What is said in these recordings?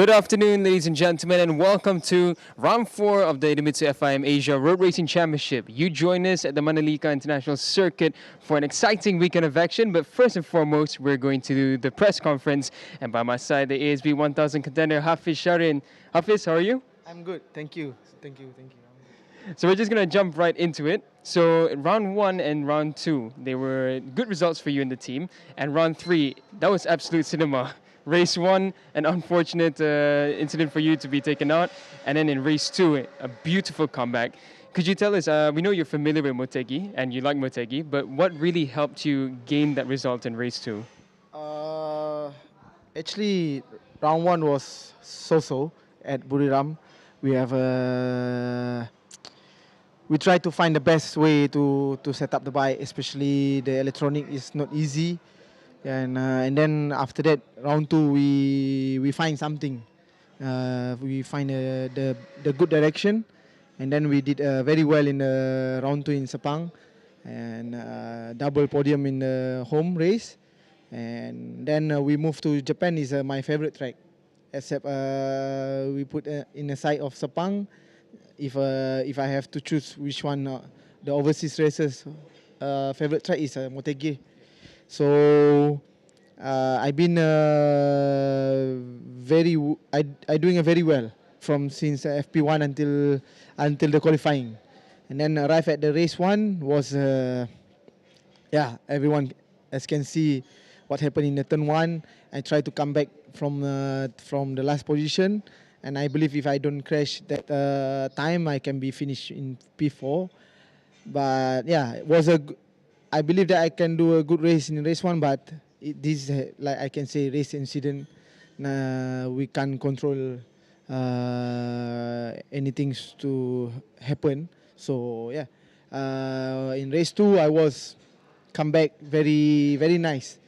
Good afternoon, ladies and gentlemen, and welcome to round 4 of the Idemitsu FIM Asia Road Racing Championship. You join us at the Mandalika International Circuit for an exciting weekend of action, but first and foremost, we're going to do the press conference. And by my side, the ASB 1000 contender, Hafiz Sharin. Hafiz, how are you? I'm good, thank you. Thank you. So we're just going to jump right into it. So round 1 and round 2, they were good results for you and the team. And round 3, that was absolute cinema. Race 1, an unfortunate incident for you to be taken out. And then in race 2, a beautiful comeback. Could you tell us, we know you're familiar with Motegi and you like Motegi, but what really helped you gain that result in race 2? Actually, round 1 was so-so at Buriram. We try to find the best way to set up the bike, especially the electronic is not easy. And then after that, round 2, we find something. We find the good direction, and then we did very well in the round 2 in Sepang, and double podium in the home race. And then we moved to Japan. Is my favorite track, except we put in the side of Sepang. If I have to choose which one, the overseas races favorite track is Motegi. So I've been I doing very well from since FP1 until the qualifying, and then arrive at the race 1 was everyone as can see what happened in the turn 1. I tried to come back from the last position, and I believe if I don't crash that time, I can be finished in P4. But yeah, it was I believe that I can do a good race in race 1, but this is like I can say race incident. We can't control anything to happen. So yeah, in race 2 I was come back very nice.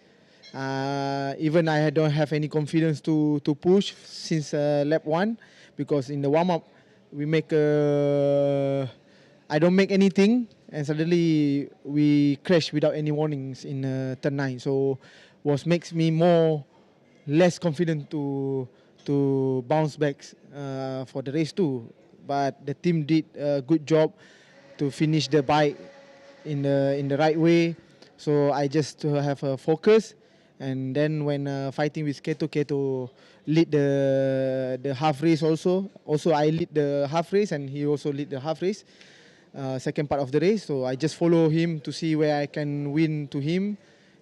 Even I don't have any confidence to push since lap 1, because in the warm up we make I don't make anything, and suddenly we crash without any warnings in turn 9. So was makes me less confident to bounce back for the race 2. But the team did a good job to finish the bike in the right way. So I just have a focus, and then when fighting with Keto lead the half race also. Also I lead the half race, and he also lead the half race. Second part of the race, so I just follow him to see where I can win to him,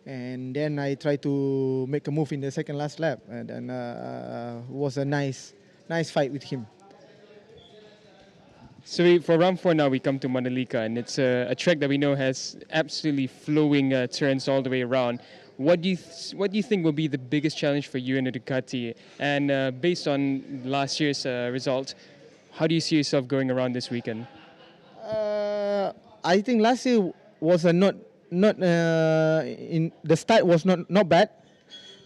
and then I try to make a move in the second last lap, and then was a nice fight with him. So for round 4 now, we come to Mandalika, and it's a track that we know has absolutely flowing turns all the way around. What do you think will be the biggest challenge for you in the Ducati? And based on last year's result, how do you see yourself going around this weekend? I think last year was not in the start was not bad,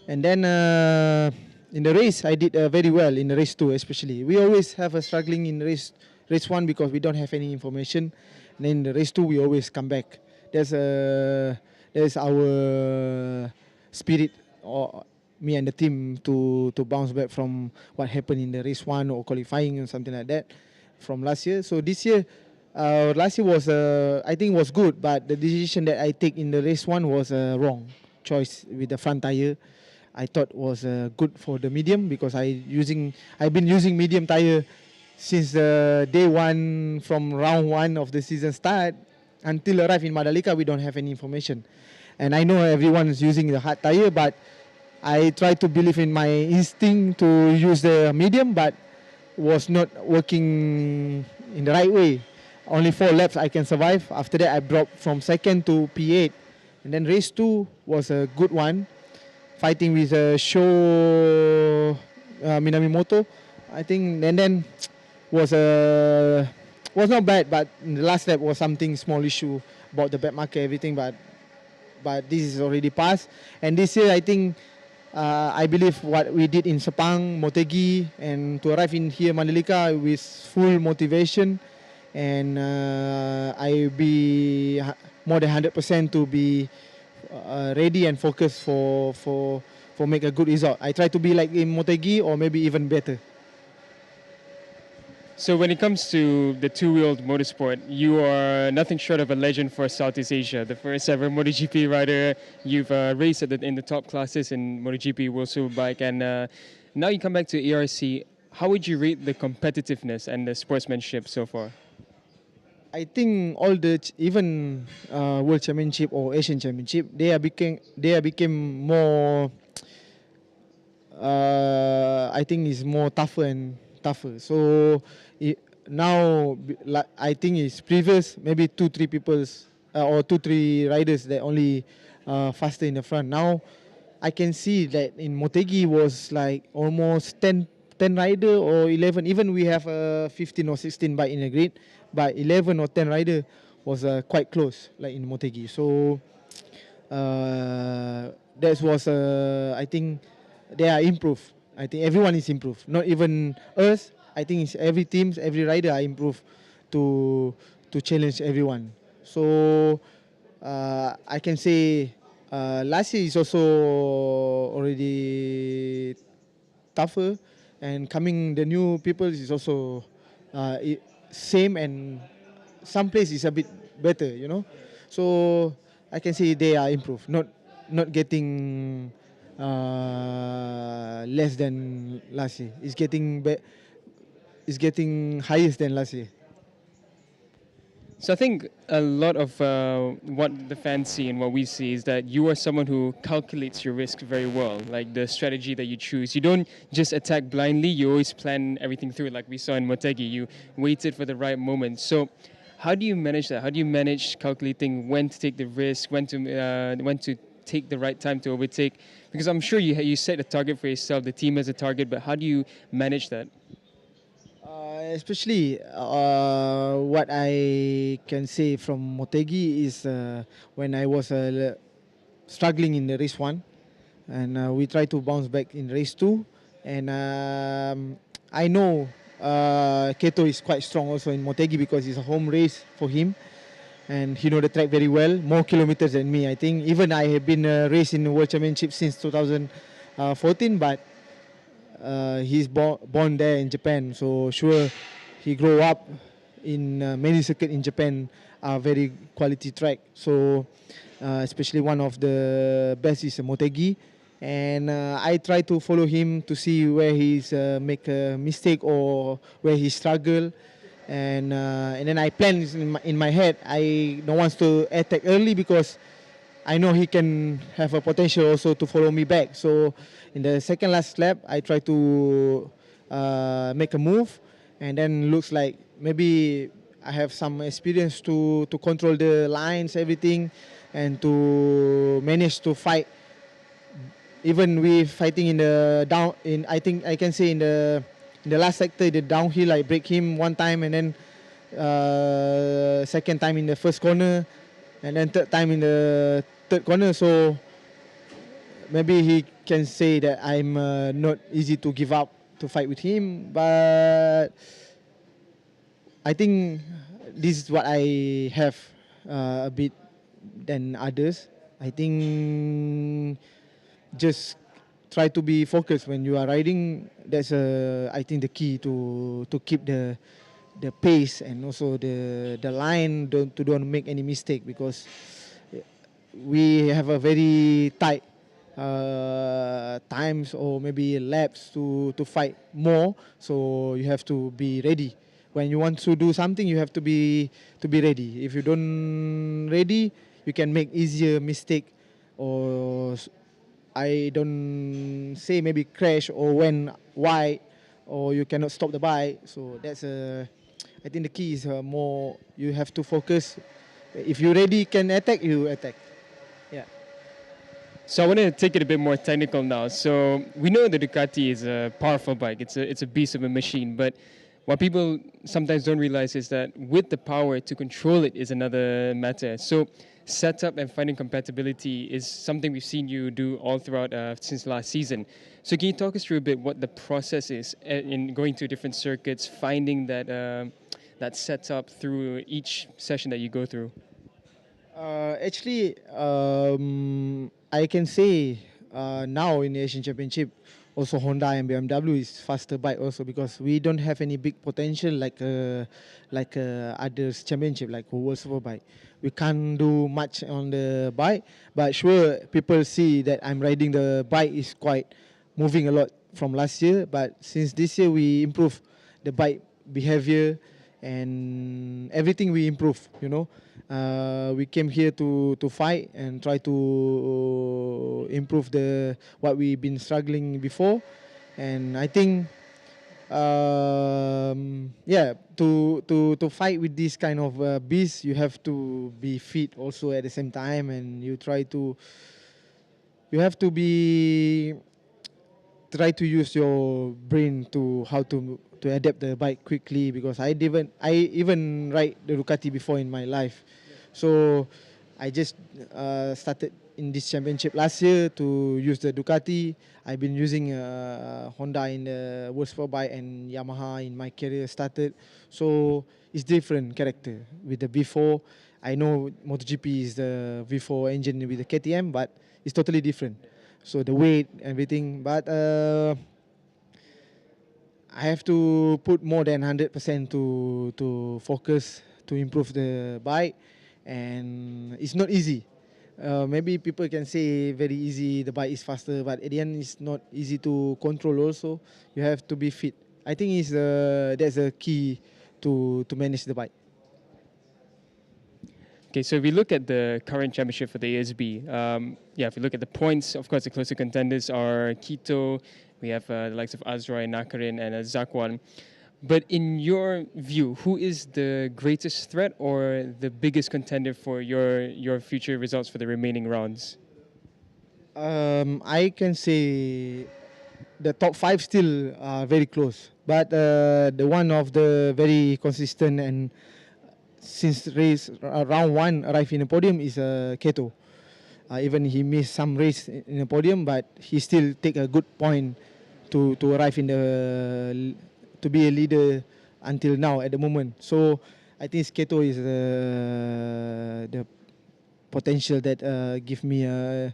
and then in the race I did very well in the race 2 especially. We always have a struggling in race 1 because we don't have any information. And then in the race 2 we always come back. There's our spirit, or me and the team, to bounce back from what happened in the race 1 or qualifying and something like that from last year. So this year. Last year was I think was good, but the decision that I take in the race 1 was a wrong choice with the front tire. I thought was good for the medium, because I've been using medium tire since day 1 from round 1 of the season start until arrive in Mandalika. We don't have any information, and I know everyone is using the hard tire, but I try to believe in my instinct to use the medium, but was not working in the right way. Only 4 laps I can survive. After that, I dropped from 2nd to P8. And then race 2 was a good one, fighting with Sho Minamimoto, I think. And then was not bad, but in the last lap was something small issue about the back marker, everything. But this is already passed. And this year, I think I believe what we did in Sepang, Motegi, and to arrive in here Mandalika with full motivation. And I be more than 100% to be ready and focused for for make a good result. I try to be like in Motegi or maybe even better. So when it comes to the two-wheeled motorsport, you are nothing short of a legend for Southeast Asia. The first ever MotoGP rider. You've raced in the top classes in MotoGP, World Superbike, and now you come back to ERC. How would you rate the competitiveness and the sportsmanship so far? I think all the even World Championship or Asian Championship, they are became more. I think is more tougher and tougher. So now, I think it's previous maybe 2-3 people's or 2-3 riders that only faster in the front. Now I can see that in Motegi was like almost 10 rider or 11. Even we have a 15 or 16 bike in the grid, but 11 or 10 rider was quite close, like in Motegi. So that was I think they are improved. I think everyone is improved. Not even us. I think it's every teams, every rider are improved to challenge everyone. So I can say last year is also already tougher, and coming the new people is also same, and some place is a bit better, you know. So I can say they are improved, not getting less than last year. It's getting highest than last year. So I think a lot of what the fans see and what we see is that you are someone who calculates your risk very well, like the strategy that you choose. You don't just attack blindly, you always plan everything through, like we saw in Motegi. You waited for the right moment. So how do you manage that? How do you manage calculating when to take the risk, when to take the right time to overtake? Because I'm sure you set a target for yourself, the team has a target, but how do you manage that? Especially what I can say from Motegi is when I was struggling in the race one, and we try to bounce back in race two, and I know Keto is quite strong also in Motegi because it's a home race for him, and he know the track very well, more kilometers than me. I think even I have been racing the World Championship since 2014, but he's born there in Japan, so sure he grew up in many circuit in Japan are very quality track. So especially one of the best is Motegi, and I try to follow him to see where he's make a mistake or where he struggle, and then I plan in my head. I don't want to attack early because I know he can have a potential also to follow me back. So in the second last lap, I try to make a move, and then looks like maybe I have some experience to control the lines, everything, and to manage to fight. Even we fighting in the down, in I think I can say in the last sector, the downhill, I break him one time, and then second time in the first corner, and then third time in the third corner. So maybe he can say that I'm not easy to give up to fight with him, but I think this is what I have a bit than others. I think just try to be focused when you are riding. That's I think the key to keep the pace, and also the line, to don't make any mistake, because we have a very tight times or maybe laps to fight more. So you have to be ready. When you want to do something, you have to be ready. If you don't ready, you can make easier mistake, or I don't say maybe crash or when wide, or you cannot stop the bike. So that's I think the key is more you have to focus. If you ready, can attack, you attack. Yeah. So I want to take it a bit more technical now. So we know the Ducati is a powerful bike. It's a beast of a machine. But what people sometimes don't realize is that with the power to control it is another matter. So setup and finding compatibility is something we've seen you do all throughout since last season. So can you talk us through a bit what the process is in going to different circuits, finding that setup through each session that you go through? Actually, I can say now in the Asian Championship, also Honda and BMW is faster bike also because we don't have any big potential like others championship like World Superbike. We can't do much on the bike, but sure people see that I'm riding the bike is quite moving a lot from last year. But since this year we improve the bike behavior and everything we improve. We came here to fight and try to improve the what we've been struggling before, and I think to fight with this kind of beast, you have to be fit also at the same time, and you have to be try to use your brain to how to adapt the bike quickly because I even ride the Ducati before in my life, so I just started in this championship last year to use the Ducati. I've been using Honda in the World Superbike and Yamaha in my career started, so it's different character with the V4. I know MotoGP is the V4 engine with the KTM, but it's totally different. So the weight, everything, but I have to put more than 100% to focus to improve the bike, and it's not easy. Maybe people can say very easy, the bike is faster, but at the end it's not easy to control also. You have to be fit. I think that's a key to manage the bike. Okay, so if we look at the current championship for the ASB, if we look at the points, of course, the closer contenders are Quito, we have the likes of Azroy, Nakarin, and Zakwan. But in your view, who is the greatest threat or the biggest contender for your future results for the remaining rounds? I can say the top 5 still are very close, but the one of the very consistent and since race round 1 arrived in the podium is Keto. Even he missed some race in the podium, but he still take a good point to arrive in the to be a leader until now at the moment. So I think Keto is the potential that give me a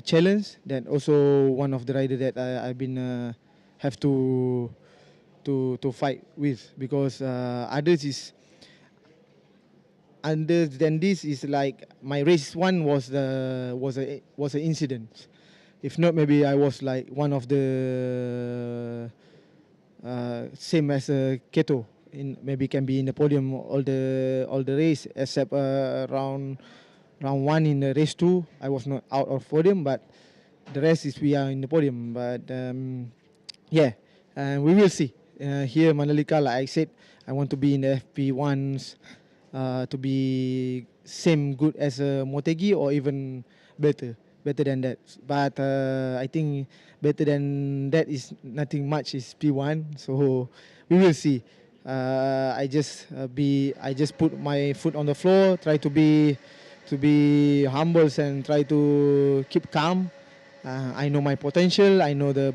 challenge. That also one of the rider that I've been have to fight with because others is. Other than this is like my race 1 was an incident. If not, maybe I was like one of the same as Keto. Maybe can be in the podium all the race except round 1 in the race 2. I was not out of podium, but the rest is we are in the podium. But we will see. Here Mandalika, like I said, I want to be in the FP1s. To be same good as Motegi or even better than that. But I think better than that is nothing much is P1. So we will see. I just put my foot on the floor, try to be humble and try to keep calm. I know my potential. I know the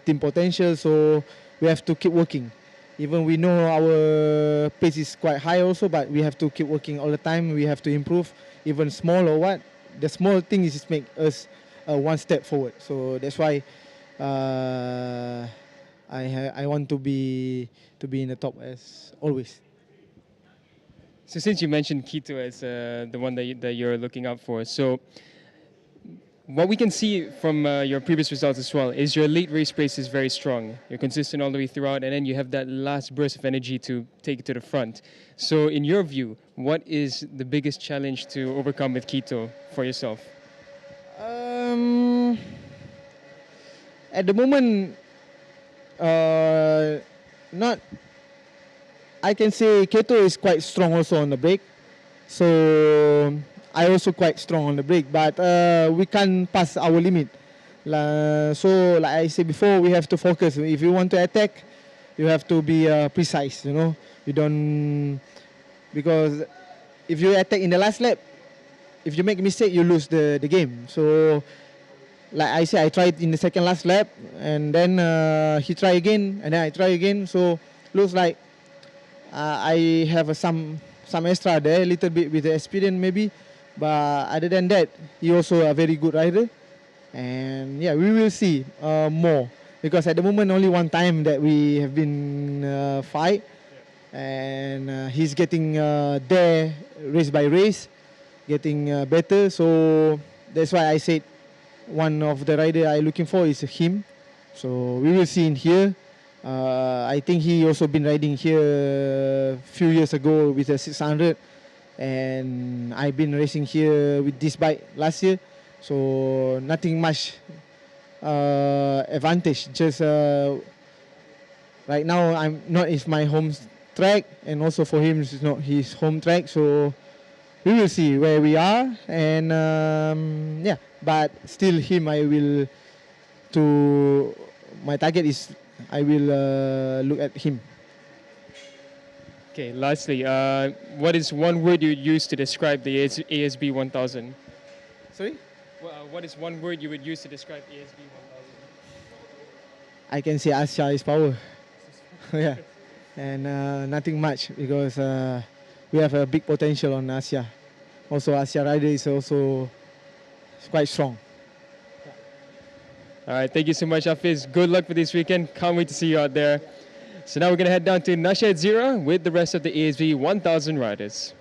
team potential. So we have to keep working. Even we know our pace is quite high also, but we have to keep working all the time. We have to improve, even small or what. The small thing is just make us one step forward. So that's why I want to be in the top as always. So since you mentioned Quito as the one that you're looking out for, so what we can see from your previous results as well is your late race pace is very strong. You're consistent all the way throughout, and then you have that last burst of energy to take it to the front. So in your view, what is the biggest challenge to overcome with Quito for yourself? At the moment, not. I can say Keto is quite strong also on the brake. So I also quite strong on the brake, but we can't pass our limit. So like I said before, we have to focus. If you want to attack, you have to be precise, You don't, because if you attack in the last lap, if you make a mistake, you lose the game. So like I said, I tried in the second last lap, and then he tried again, and then I try again. So looks like I have some extra there, a little bit with the experience maybe. But other than that, he also a very good rider. and yeah, we will see more, because at the moment only one time that we have been fight, and he's getting there race by race, getting better. So that's why I said one of the rider I looking for is him. So we will see in here. I think he also been riding here a few years ago with a 600, and I've been racing here with this bike last year. So nothing much advantage. Just right now I'm not is my home track, and also for him it's not his home track. So we will see where we are, and yeah. But still, him I will to my target is I will look at him. Okay, lastly, what is one word you would use to describe the ASB 1000? Sorry, What is one word you would use to describe ASB 1000? I can say Asia is power. Yeah, and nothing much, because we have a big potential on Asia. Also, Asia rider is also quite strong. All right, thank you so much, Hafiz. Good luck for this weekend. Can't wait to see you out there. So now we're going to head down to Nashed Zero with the rest of the ASV 1000 riders.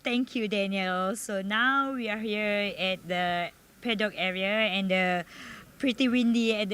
Thank you, Daniel. So now we are here at the paddock area, and pretty windy at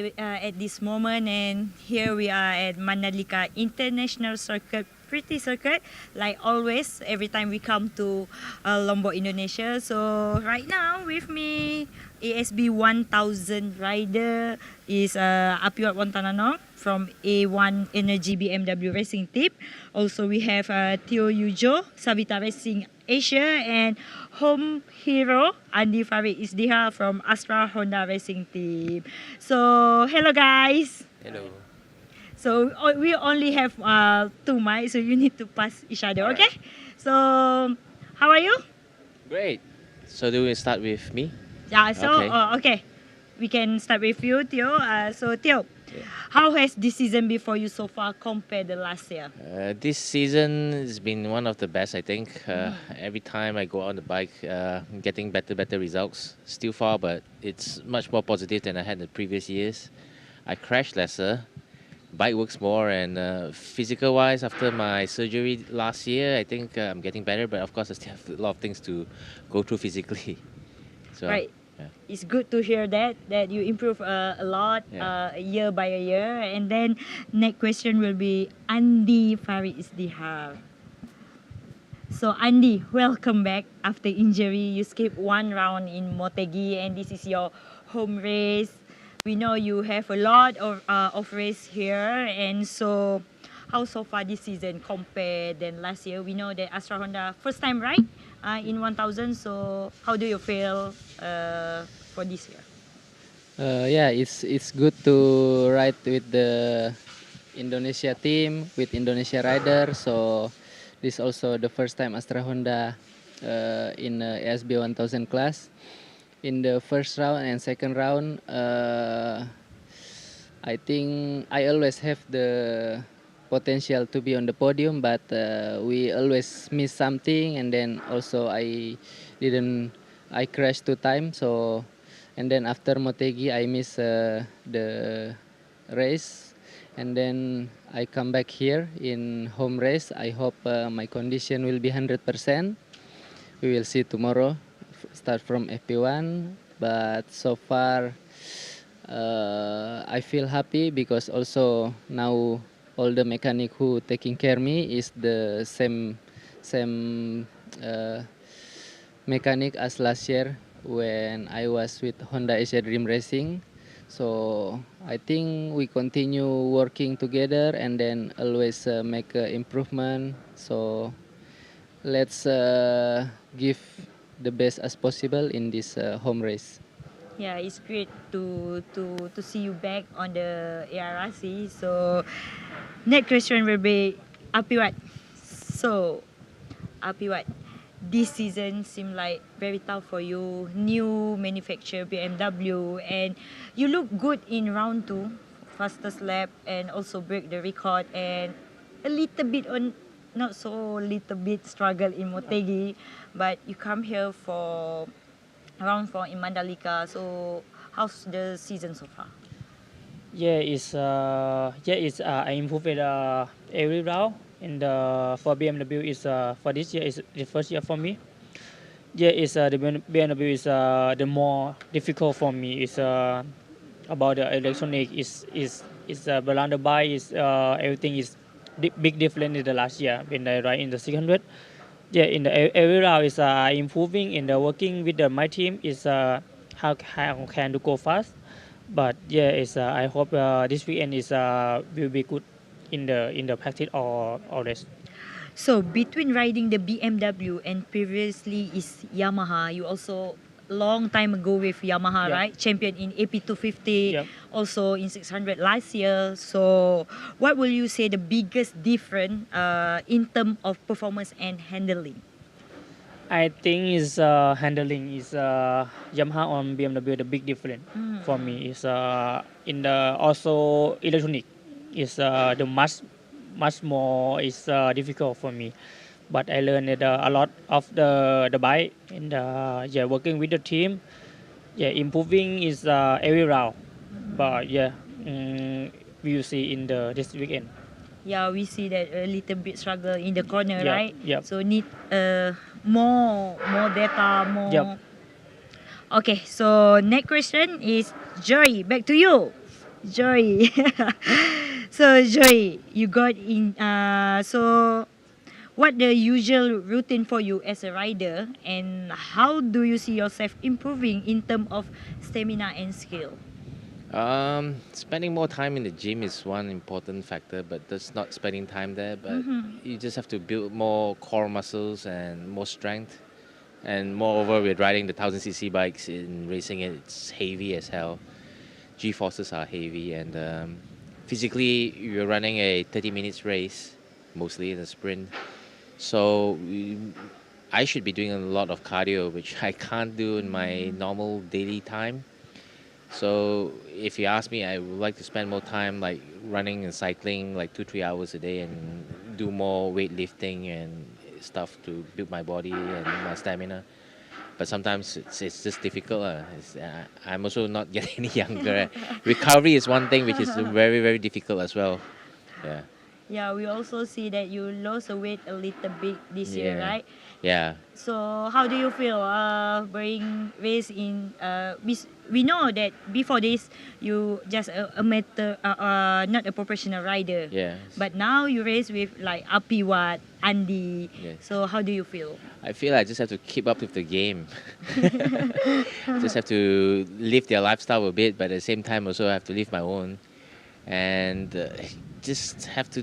this moment. And here we are at Mandalika International Circuit, pretty circuit like always every time we come to Lombok, Indonesia. So right now with me, ASB 1000 rider is Apiwat Wontananong from A1 Energy BMW Racing Team. Also we have Theo Yujo, Savita Racing Asia, and home hero Andi Farid Isdiha from Astra Honda Racing Team. So hello guys. Hello. So we only have 2 mics, so you need to pass each other, All okay? right. So how are you? Great. So do we start with me? Yeah, so Okay. okay. We can start with you, Theo. So Theo, Yeah. how has this season been for you so far compared to last year? This season has been one of the best, I think. Every time I go on the bike, getting better results. Still far, but it's much more positive than I had in the previous years. I crash lesser, bike works more, and physical-wise, after my surgery last year, I think I'm getting better. But of course, I still have a lot of things to go through physically. So, Right. yeah. It's good to hear that you improve a lot Yeah. year by year. And then next question will be Andi Farid Isdihar. So Andi, welcome back after injury. You skipped 1 round in Motegi, and this is your home race. We know you have a lot of race here, and so how so far this season compared than last year? We know that Astra Honda first time, right, in 1000. So how do you feel for this year? Yeah, it's good to ride with the Indonesia team, with Indonesia rider. So this also the first time Astra Honda in ASB 1000 class. In the first round and second round, I think I always have the potential to be on the podium, but we always miss something, and then also didn't I crashed 2 times. So, and then after Motegi, I miss the race, and then I come back here in home race. I hope my condition will be 100%. We will see tomorrow. Start from FP1, but so far I feel happy because also now all the mechanic who taking care me is the same mechanic as last year when I was with Honda Asia Dream Racing. So I think we continue working together and then always make improvement. So let's give the best as possible in this home race. Yeah, it's great to see you back on the ARRC. So next question will be Apiwat. So Apiwat, this season seemed like very tough for you. New manufacturer BMW, and you look good in round two, fastest lap, and also break the record. And a little bit on, not so little bit struggle in Motegi, but you come here for round four in Mandalika. So how's the season so far? I improved it every round. And for BMW is for this year is the first year for me. The BMW is the more difficult for me. It's about the electronic is around the bike is everything is big different in the last year when I ride in the 600. Yeah, in the every round is improving in the working with my team is how can to go fast. But I hope this weekend is will be good in the practice or rest. So between riding the BMW and previously is Yamaha, you also long time ago with Yamaha, Yeah. right? Champion in AP250, Yep. also in 600 last year. So what will you say the biggest difference in terms of performance and handling? I think is handling is Yamaha on BMW the big difference for me is in the also electronic is the much more is difficult for me, but I learned it, a lot of the bike and working with the team, improving is every round, but we will see in the this weekend. Yeah, we see that a little bit struggle in the corner, Yep, right? yep. So need more data, more. Yep. Okay, so next question is Joy. Back to you, Joy. So Joy, you got in. So what the usual routine for you as a rider, and how do you see yourself improving in terms of stamina and skill? Spending more time in the gym is one important factor, but that's not spending time there. But you just have to build more core muscles and more strength. And moreover, with riding the 1000cc bikes in racing, it's heavy as hell. G forces are heavy, and physically, you're running a 30 minutes race, mostly in a sprint. So I should be doing a lot of cardio, which I can't do in my normal daily time. So if you ask me, I would like to spend more time like running and cycling like 2-3 hours a day and do more weightlifting and stuff to build my body and my stamina. But sometimes it's just difficult. I'm also not getting any younger. Recovery is one thing which is very, very difficult as well. Yeah. Yeah, we also see that you lost a weight a little bit this year, Yeah. right? Yeah. So how do you feel being raised in we know that before this you just a amateur not a professional rider. Yes. But now you race with like Apiwat, Andy. Yes. So how do you feel? I feel I just have to keep up with the game. Just have to live their lifestyle a bit, but at the same time also have to live my own. And just have to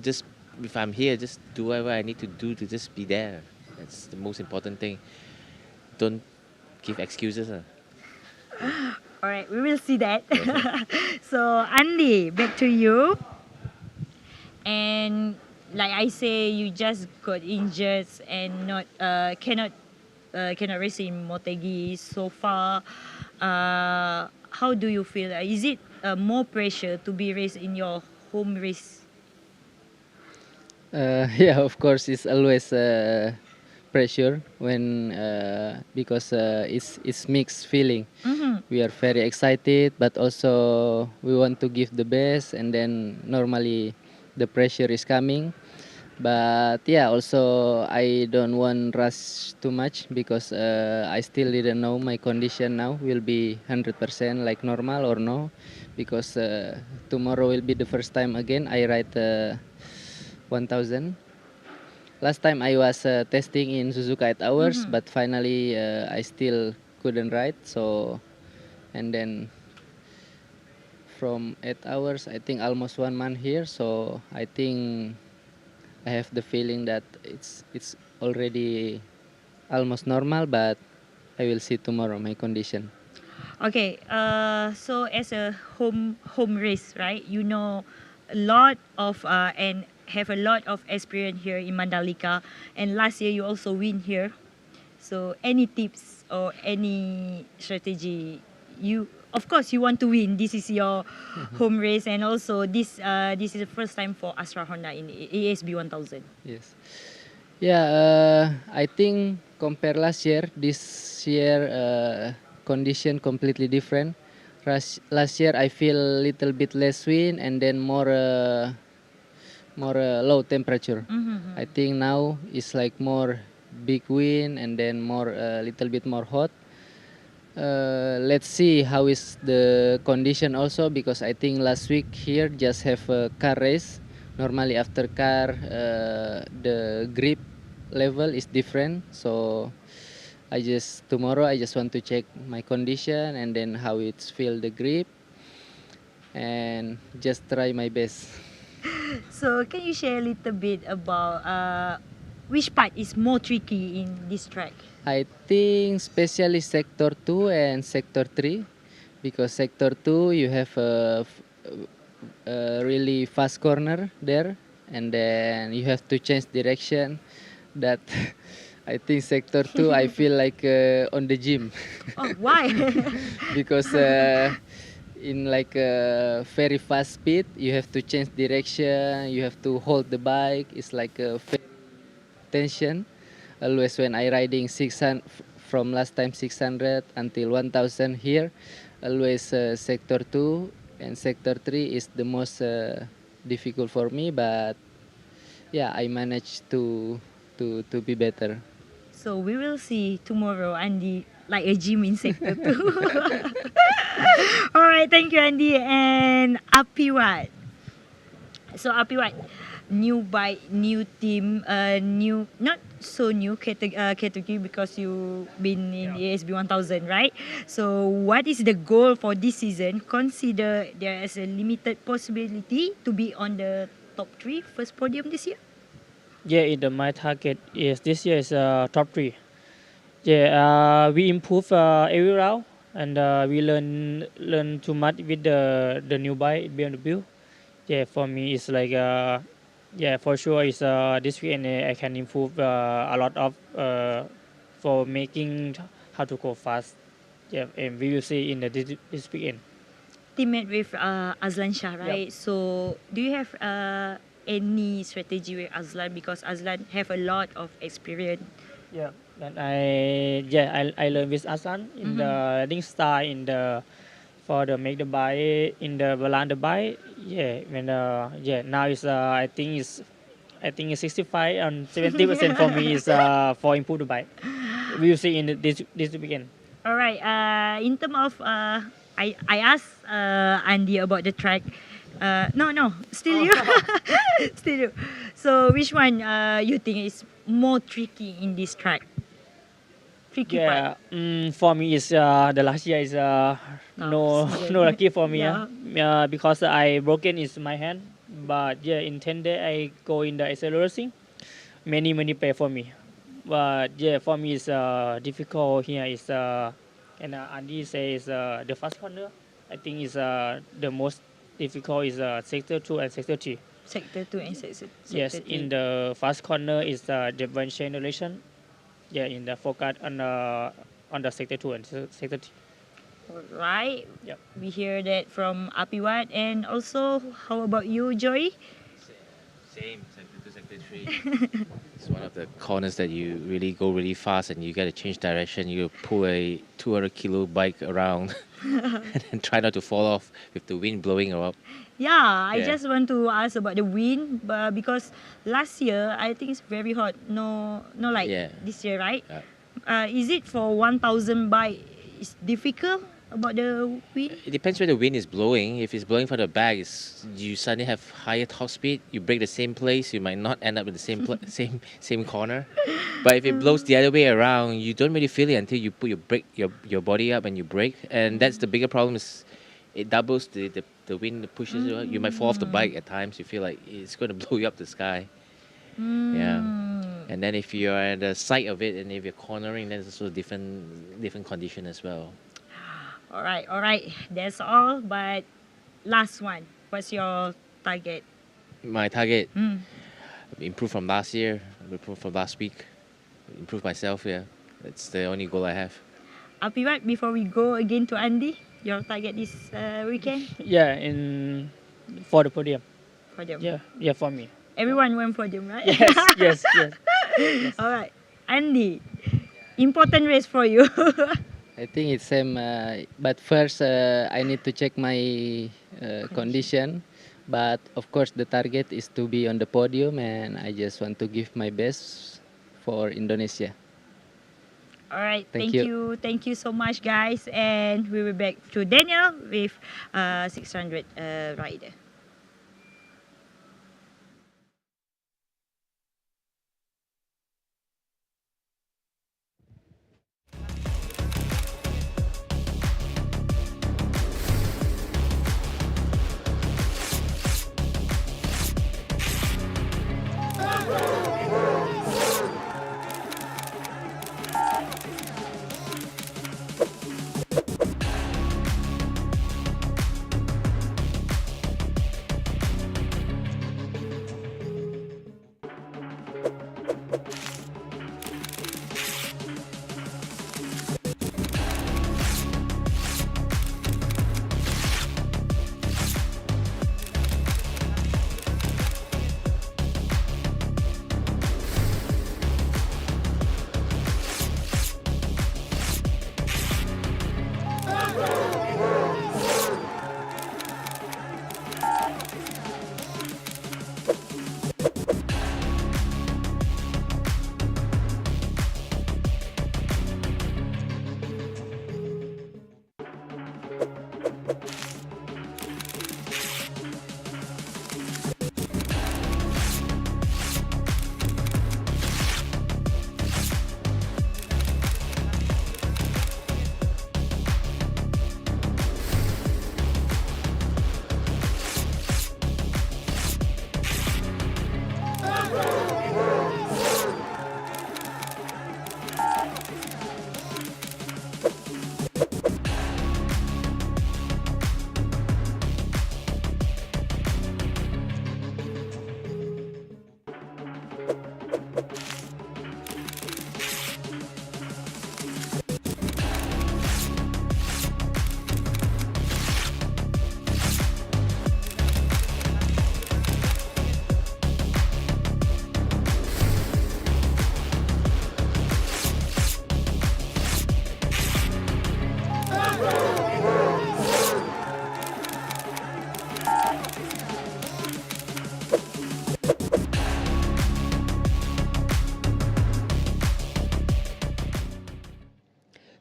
if I'm here, just do whatever I need to do to just be there. That's the most important thing. Don't give excuses. All right, we will see that. So Andy, back to you. And like I say, you just got injured and not cannot race in Motegi so far. How do you feel? Is it more pressure to be raced in your home race? Yeah, of course, it's always pressure when because it's mixed feeling. Mm-hmm. We are very excited, but also we want to give the best, and then normally the pressure is coming. But yeah, also I don't want rush too much because I still didn't know my condition now will be 100% like normal or no, because tomorrow will be the first time again I ride 1000. Last time I was testing in Suzuka 8 hours, Mm-hmm. but finally I still couldn't ride. So and then from 8 hours, I think almost 1 month here. So I think I have the feeling that it's already almost normal, but I will see tomorrow my condition. Okay, so as a home race, right? You know a lot of and have a lot of experience here in Mandalika, and last year you also win here. So any tips or any strategy you of course you want to win. This is your home race, and also this is the first time for Astra Honda in ASB 1000. Yes. Yeah, I think compare last year, this year condition completely different. Last year I feel a little bit less wind and then more low temperature. Mm-hmm. I think now it's like more big wind and then more a little bit more hot. Let's see how is the condition also because I think last week here just have a car race. Normally after car the grip level is different. So tomorrow I just want to check my condition and then how it's feel the grip and just try my best. So can you share a little bit about which part is more tricky in this track? I think especially sector 2 and sector 3 because sector 2 you have a really fast corner there and then you have to change direction that I think sector 2 I feel like on the gym Oh, why? because in like a very fast speed you have to change direction, you have to hold the bike, it's like a tension. Always when I riding 600 from last time 600 until 1000 here, always sector 2 and sector 3 is the most difficult for me, but yeah, I managed to be better. So we will see tomorrow Andy like a gym in sector 2. All right, thank you Andy and Apiwat. So Apiwat, new bike, new team, new not so new category because you been in ASB 1000, right? So what is the goal for this season? Consider there is a limited possibility to be on the top three first podium this year. Yeah, my target is this year is top three. Yeah, we improve every round, and we learn too much with the new bike BMW. Yeah, for me it's like yeah, for sure it's this weekend I can improve a lot of for making how to go fast. Yeah, and we will see in this weekend. Teammate with Azlan Shah, right? So do you have any strategy with Azlan because Azlan have a lot of experience? Yeah, and I learned with Asan in the riding style in the for the make the bike in the balance the bike. Yeah, when yeah now is I think it's 65 and 70% for me is for improve the bike. We will see in this weekend. All right. In terms of I asked Andy about the track. No, still you, still you. So which one you think is more tricky in this track? Tricky Yeah, part. for me is the last year is no season. no lucky for me. Yeah. Because I broken is my hand, but yeah in 10 day I go in the accelerating. Many pay for me, but yeah for me is difficult here is and Andy says the first corner. I think is the most difficult is sector 2 and sector 3. Sector 2 and sector Yes, 3. in the first corner is the one generation. Yeah, in the focus on the sector 2 and sector 3. Right. Yep. We hear that from Apiwat, and also how about you, Joy? Same, sector 2, sector It's one of the corners that you really go really fast and you got to change direction. You pull a 200 kilo bike around and then try not to fall off with the wind blowing up. Yeah, I Yeah. just want to ask about the wind, but because last year I think it's very hot. No, no, like Yeah. this year, right? Yeah. Is it for 1,000 bike? It's difficult about the wind. It depends where the wind is blowing. If it's blowing from the back, you suddenly have higher top speed. You break the same place, you might not end up in the same same corner. But if it blows the other way around, you don't really feel it until you put your body up and you brake. And that's the bigger problem is it doubles the wind that pushes you. You might fall off the bike at times. You feel like it's going to blow you up the sky. Yeah. And then if you're at the side of it and if you're cornering, then it's also a different condition as well. All right. That's all. But last one. What's your target? My target, Mm. improve from last year, improve from last week, improve myself. Yeah, that's the only goal I have. Apiwat, before we go again to Andy, your target this weekend Yeah, for the podium. for them. Yeah, for me. Everyone went for them, right? Yes. All right. Andy, important race for you. I think it's same, but first I need to check my condition. But of course, the target is to be on the podium, and I just want to give my best for Indonesia. All right. Thank Thank you so much, guys. And we will back to Daniel with 600 rider.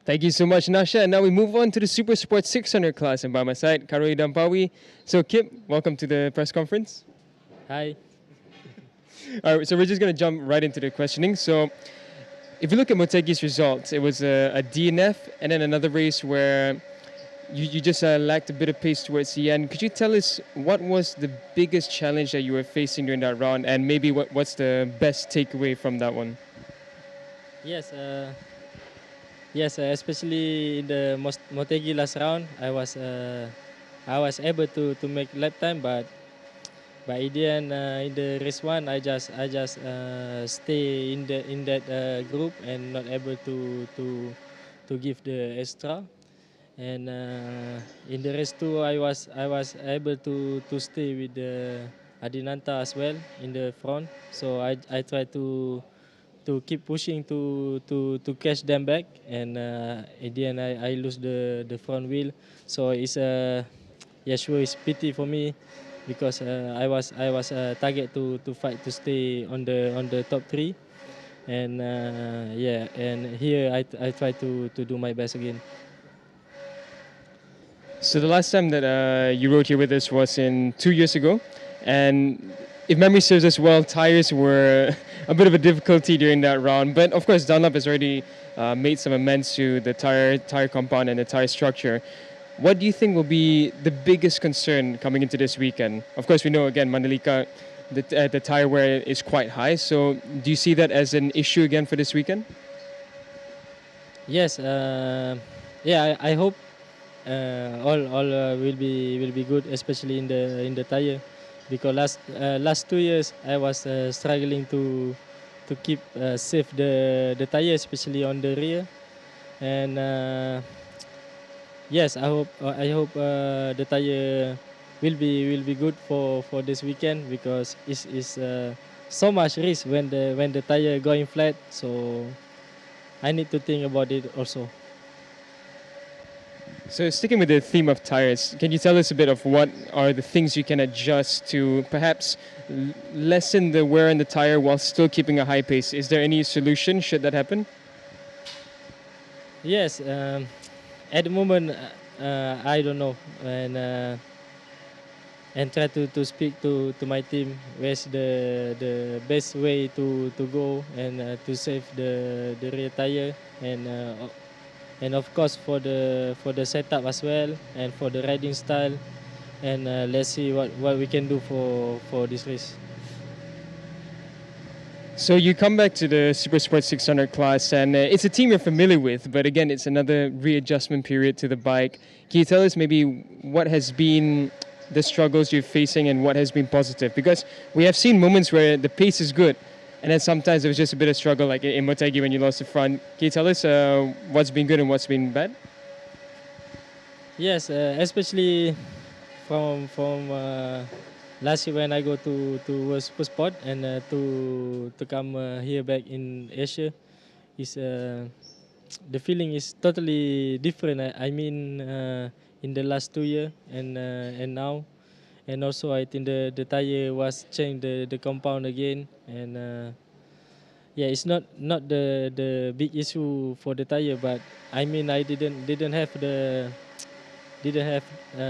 Thank you so much, Nasha. And now we move on to the Super Sport 600 class. And by my side, Karoi Dampawi. So, Kip, welcome to the press conference. Hi. All right, so we're just going to jump right into the questioning. So, if you look at Motegi's results, it was a DNF and then another race where you just lacked a bit of pace towards the end. Could you tell us what was the biggest challenge that you were facing during that round, and maybe what's the best takeaway from that one? Yes. Especially in the Motegi last round, I was able to make lap time, but in the end, in the race one, I just stay in that group and not able to give the extra. And in the race two, I was able to stay with Adinanta as well in the front. So I try to keep pushing to catch them back, and at the end I lose the front wheel. So it's sure it's pity for me because I was target to fight to stay on the top three, and and here I try to do my best again. So the last time that you rode here with us was in 2 years ago, and if memory serves us well, tires were a bit of a difficulty during that round. But of course, Dunlop has already made some amends to the tire compound and the tire structure. What do you think will be the biggest concern coming into this weekend? Of course, we know again Mandalika, the tire wear is quite high. So do you see that as an issue again for this weekend? Yes, I hope all will be good, especially in the tire, because last 2 years I was struggling to keep safe the tire, especially on the rear, and yes, I hope the tire will be good for this weekend, because it's so much risk when the tire going flat. So I need to think about it also. So sticking with the theme of tires, can you tell us a bit of what are the things you can adjust to perhaps lessen the wear on the tire while still keeping a high pace? Is there any solution should that happen? Yes, at the moment I don't know, and try to speak to my team where's the best way to go, and to save the rear tire, and of course for the setup as well, and for the riding style, and let's see what we can do for this race. So you come back to the Super Sport 600 class, and it's a team you're familiar with, but again, it's another readjustment period to the bike. Can you tell us maybe what has been the struggles you're facing and what has been positive? Because we have seen moments where the pace is good, and then sometimes there was just a bit of struggle, like in Motegi when you lost the front. Can you tell us what's been good and what's been bad? Yes, especially from last year when I go to Super Sport, and to come here back in Asia, is the feeling is totally different. I mean, in the last 2 years, and now, and also I think the tire was changed, the compound again, and it's not the big issue for the tire, but I mean I didn't have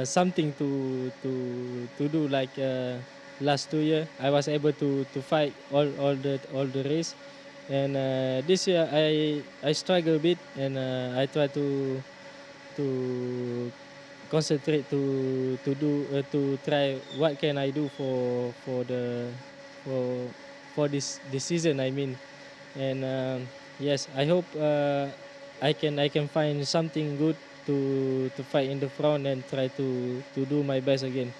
something to do like last 2 years. I was able to fight all the race, and this year I struggle a bit, and I try to concentrate to try what can I do for this season, I mean, and yes, I hope I can find something good to fight in the front, and try to do my best again.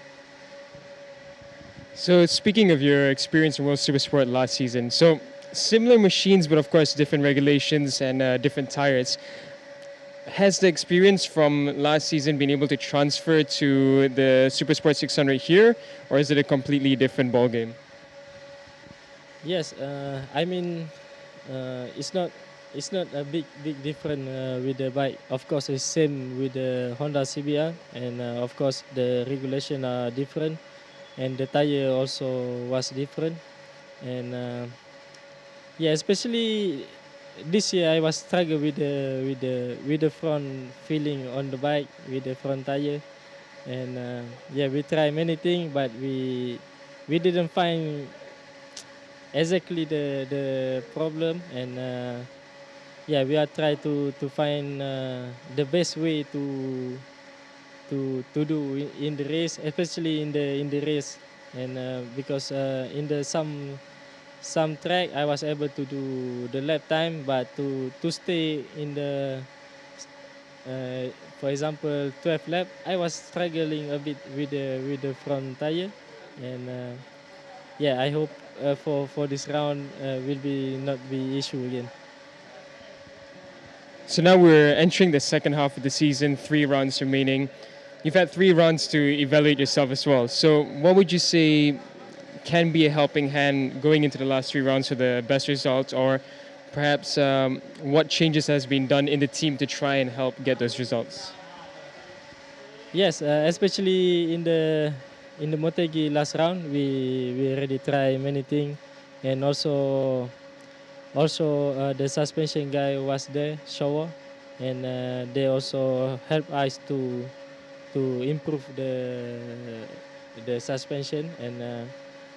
So speaking of your experience in World Super Sport last season, so similar machines, but of course different regulations and different tires. Has the experience from last season been able to transfer to the Super Sport 600 here, or is it a completely different ballgame? Yes, I mean, it's not a big difference with the bike. Of course, it's same with the Honda CBR, and of course the regulation are different, and the tire also was different, and especially this year I was struggling with the front feeling on the bike with the front tire, and we tried many things, but we didn't find exactly the problem, and we are trying to find the best way to do in the race, especially in the race, and because in the some track I was able to do the lap time, but to stay in the for example 12 lap, I was struggling a bit with the front tire, and I hope for this round will be not be issue again. So now we're entering the second half of the season, 3 rounds remaining. You've had 3 rounds to evaluate yourself as well. So what would you say can be a helping hand going into the last 3 rounds for the best results, or perhaps what changes has been done in the team to try and help get those results? Yes, especially in the Motegi last round, we already try many things, and also the suspension guy was there, shower, and they also help us to improve the suspension, and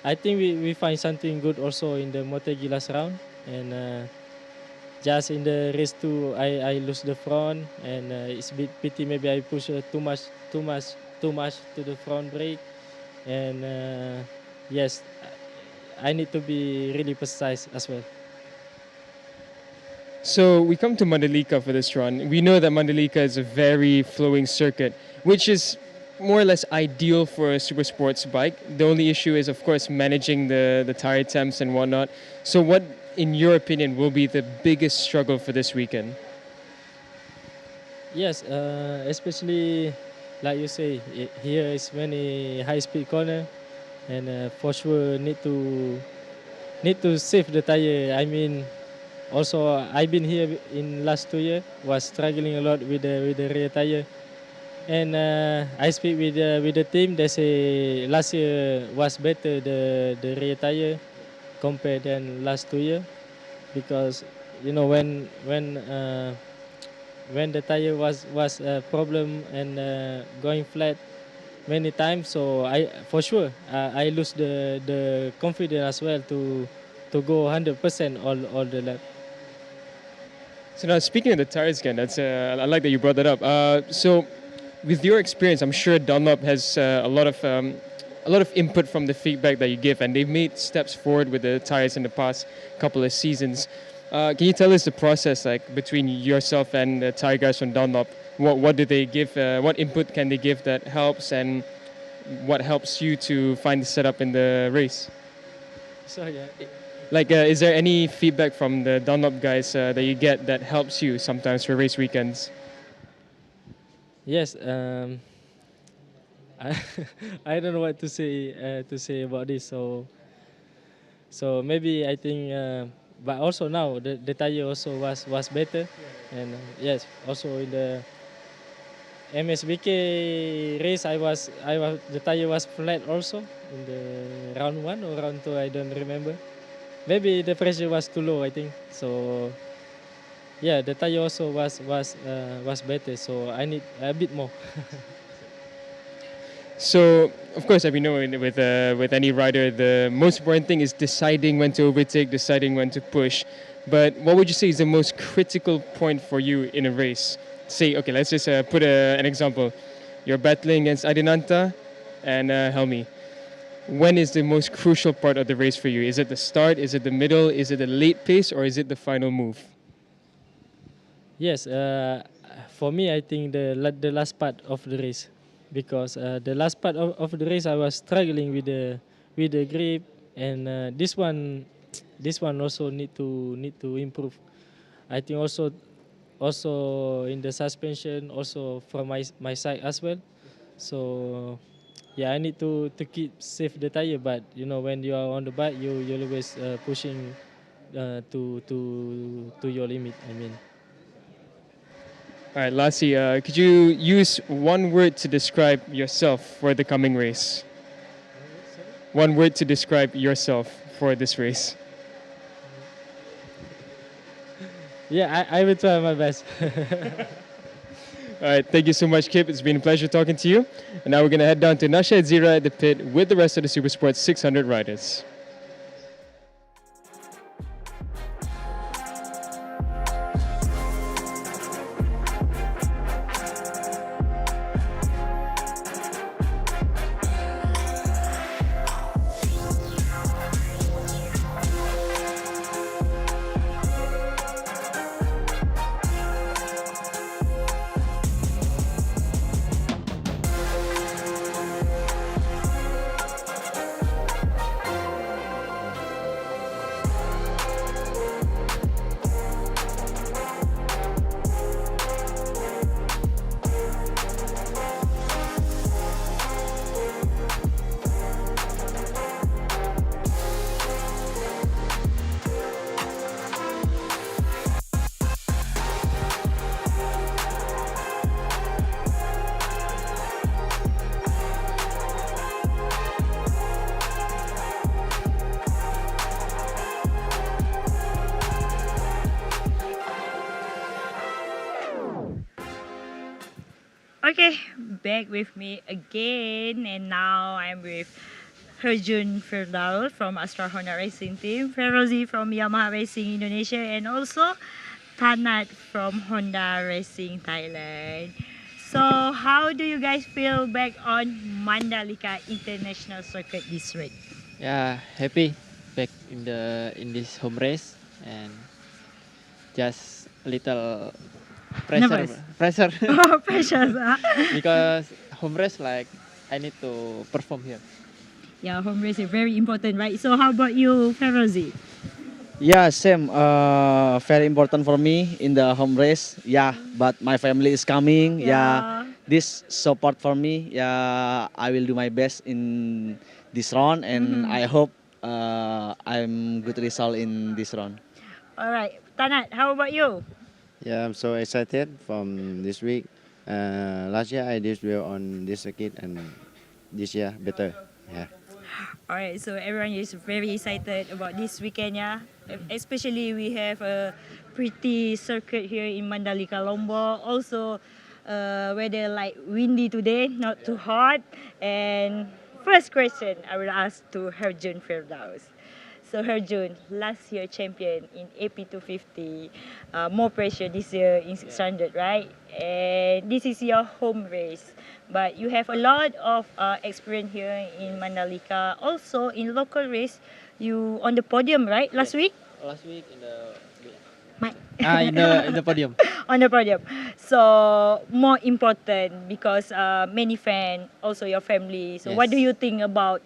I think we find something good also in the Motegi last round, and just in the race two I lose the front, and it's a bit pity maybe I push too much to the front brake, and yes, I need to be really precise as well. So we come to Mandalika for this run. We know that Mandalika is a very flowing circuit, which is more or less ideal for a super sports bike. The only issue is, of course, managing the tire temps and whatnot. So what, in your opinion, will be the biggest struggle for this weekend? Yes, especially like you say, here is many high-speed corner, and for sure need to save the tire. I mean, also I've been here in last 2 years, was struggling a lot with the rear tire, and I speak with the team. They say last year was better the rear tire compared than last 2 years, because when the tire was a problem and going flat many times, so I for sure I lose the confidence as well to go 100% all the lap. So now, speaking of the tires again, I like that you brought that up. So, with your experience, I'm sure Dunlop has a lot of input from the feedback that you give, and they've made steps forward with the tires in the past couple of seasons. Can you tell us the process like between yourself and the tire guys from Dunlop? What do they give? What input can they give that helps, and what helps you to find the setup in the race? So yeah. Like, is there any feedback from the Dunlop guys that you get that helps you sometimes for race weekends? Yes, I, I don't know what to say about this. So maybe I think, but also now the tire also was better, and yes, also in the MSBK race I was the tire was flat also in the round 1 or round 2, I don't remember. Maybe the pressure was too low, I think. So yeah, the tire also was better. So I need a bit more. So, of course, as we know, with any rider, the most important thing is deciding when to overtake, deciding when to push. But what would you say is the most critical point for you in a race? Say, okay, let's just put an example. You're battling against Adinanta and Helmi. When is the most crucial part of the race for you? Is it the start? Is it the middle? Is it the late pace? Or is it the final move? Yes, for me, I think the last part of the race, because the last part of the race I was struggling with the grip, and this one also need to improve. I think also in the suspension, also from my side as well. So yeah, I need to keep safe the tire, but when you are on the bike, you're always pushing to your limit, I mean. All right, lastly, could you use one word to describe yourself for the coming race? One word to describe yourself for this race. Yeah, I will try my best. All right, thank you so much, Kip. It's been a pleasure talking to you. And now we're going to head down to Nasha Zira at the pit with the rest of the Supersport 600 riders. back with me again, and now I'm with Herjun Firdaus from Astra Honda Racing Team, Ferozi from Yamaha Racing Indonesia, and also Tanat from Honda Racing Thailand. So, how do you guys feel back on Mandalika International Circuit this week? Yeah, happy back in this home race and just a little pressure Nervous? pressure Oh, precious, huh? because home race like I need to perform here. Yeah, home race is very important, right? So, how about you, Ferozi? Yeah, same. Very important for me in the home race. Yeah, but my family is coming. Yeah, Yeah. this support for me. Yeah, I will do my best in this round, and Mhm. I hope I'm good result in this round. All right, Tanat, how about you? Yeah, I'm so excited from this week. Last year I did well on this circuit, and this year better. Yeah. All right, so everyone is very excited about this weekend, yeah. Especially we have a pretty circuit here in Mandalika, Lombok. Also, weather like windy today, not too hot. And first question I will ask to Herjun Firdaus. So Herjun, last year champion in AP250, more pressure this year in 600, right? And this is your home race, but you have a lot of experience here in Mandalika. Also in local race, you on the podium, right? Last week, Last week in the Mike. in the podium. On the podium. So more important because many fans, also your family. So what do Yes. you think about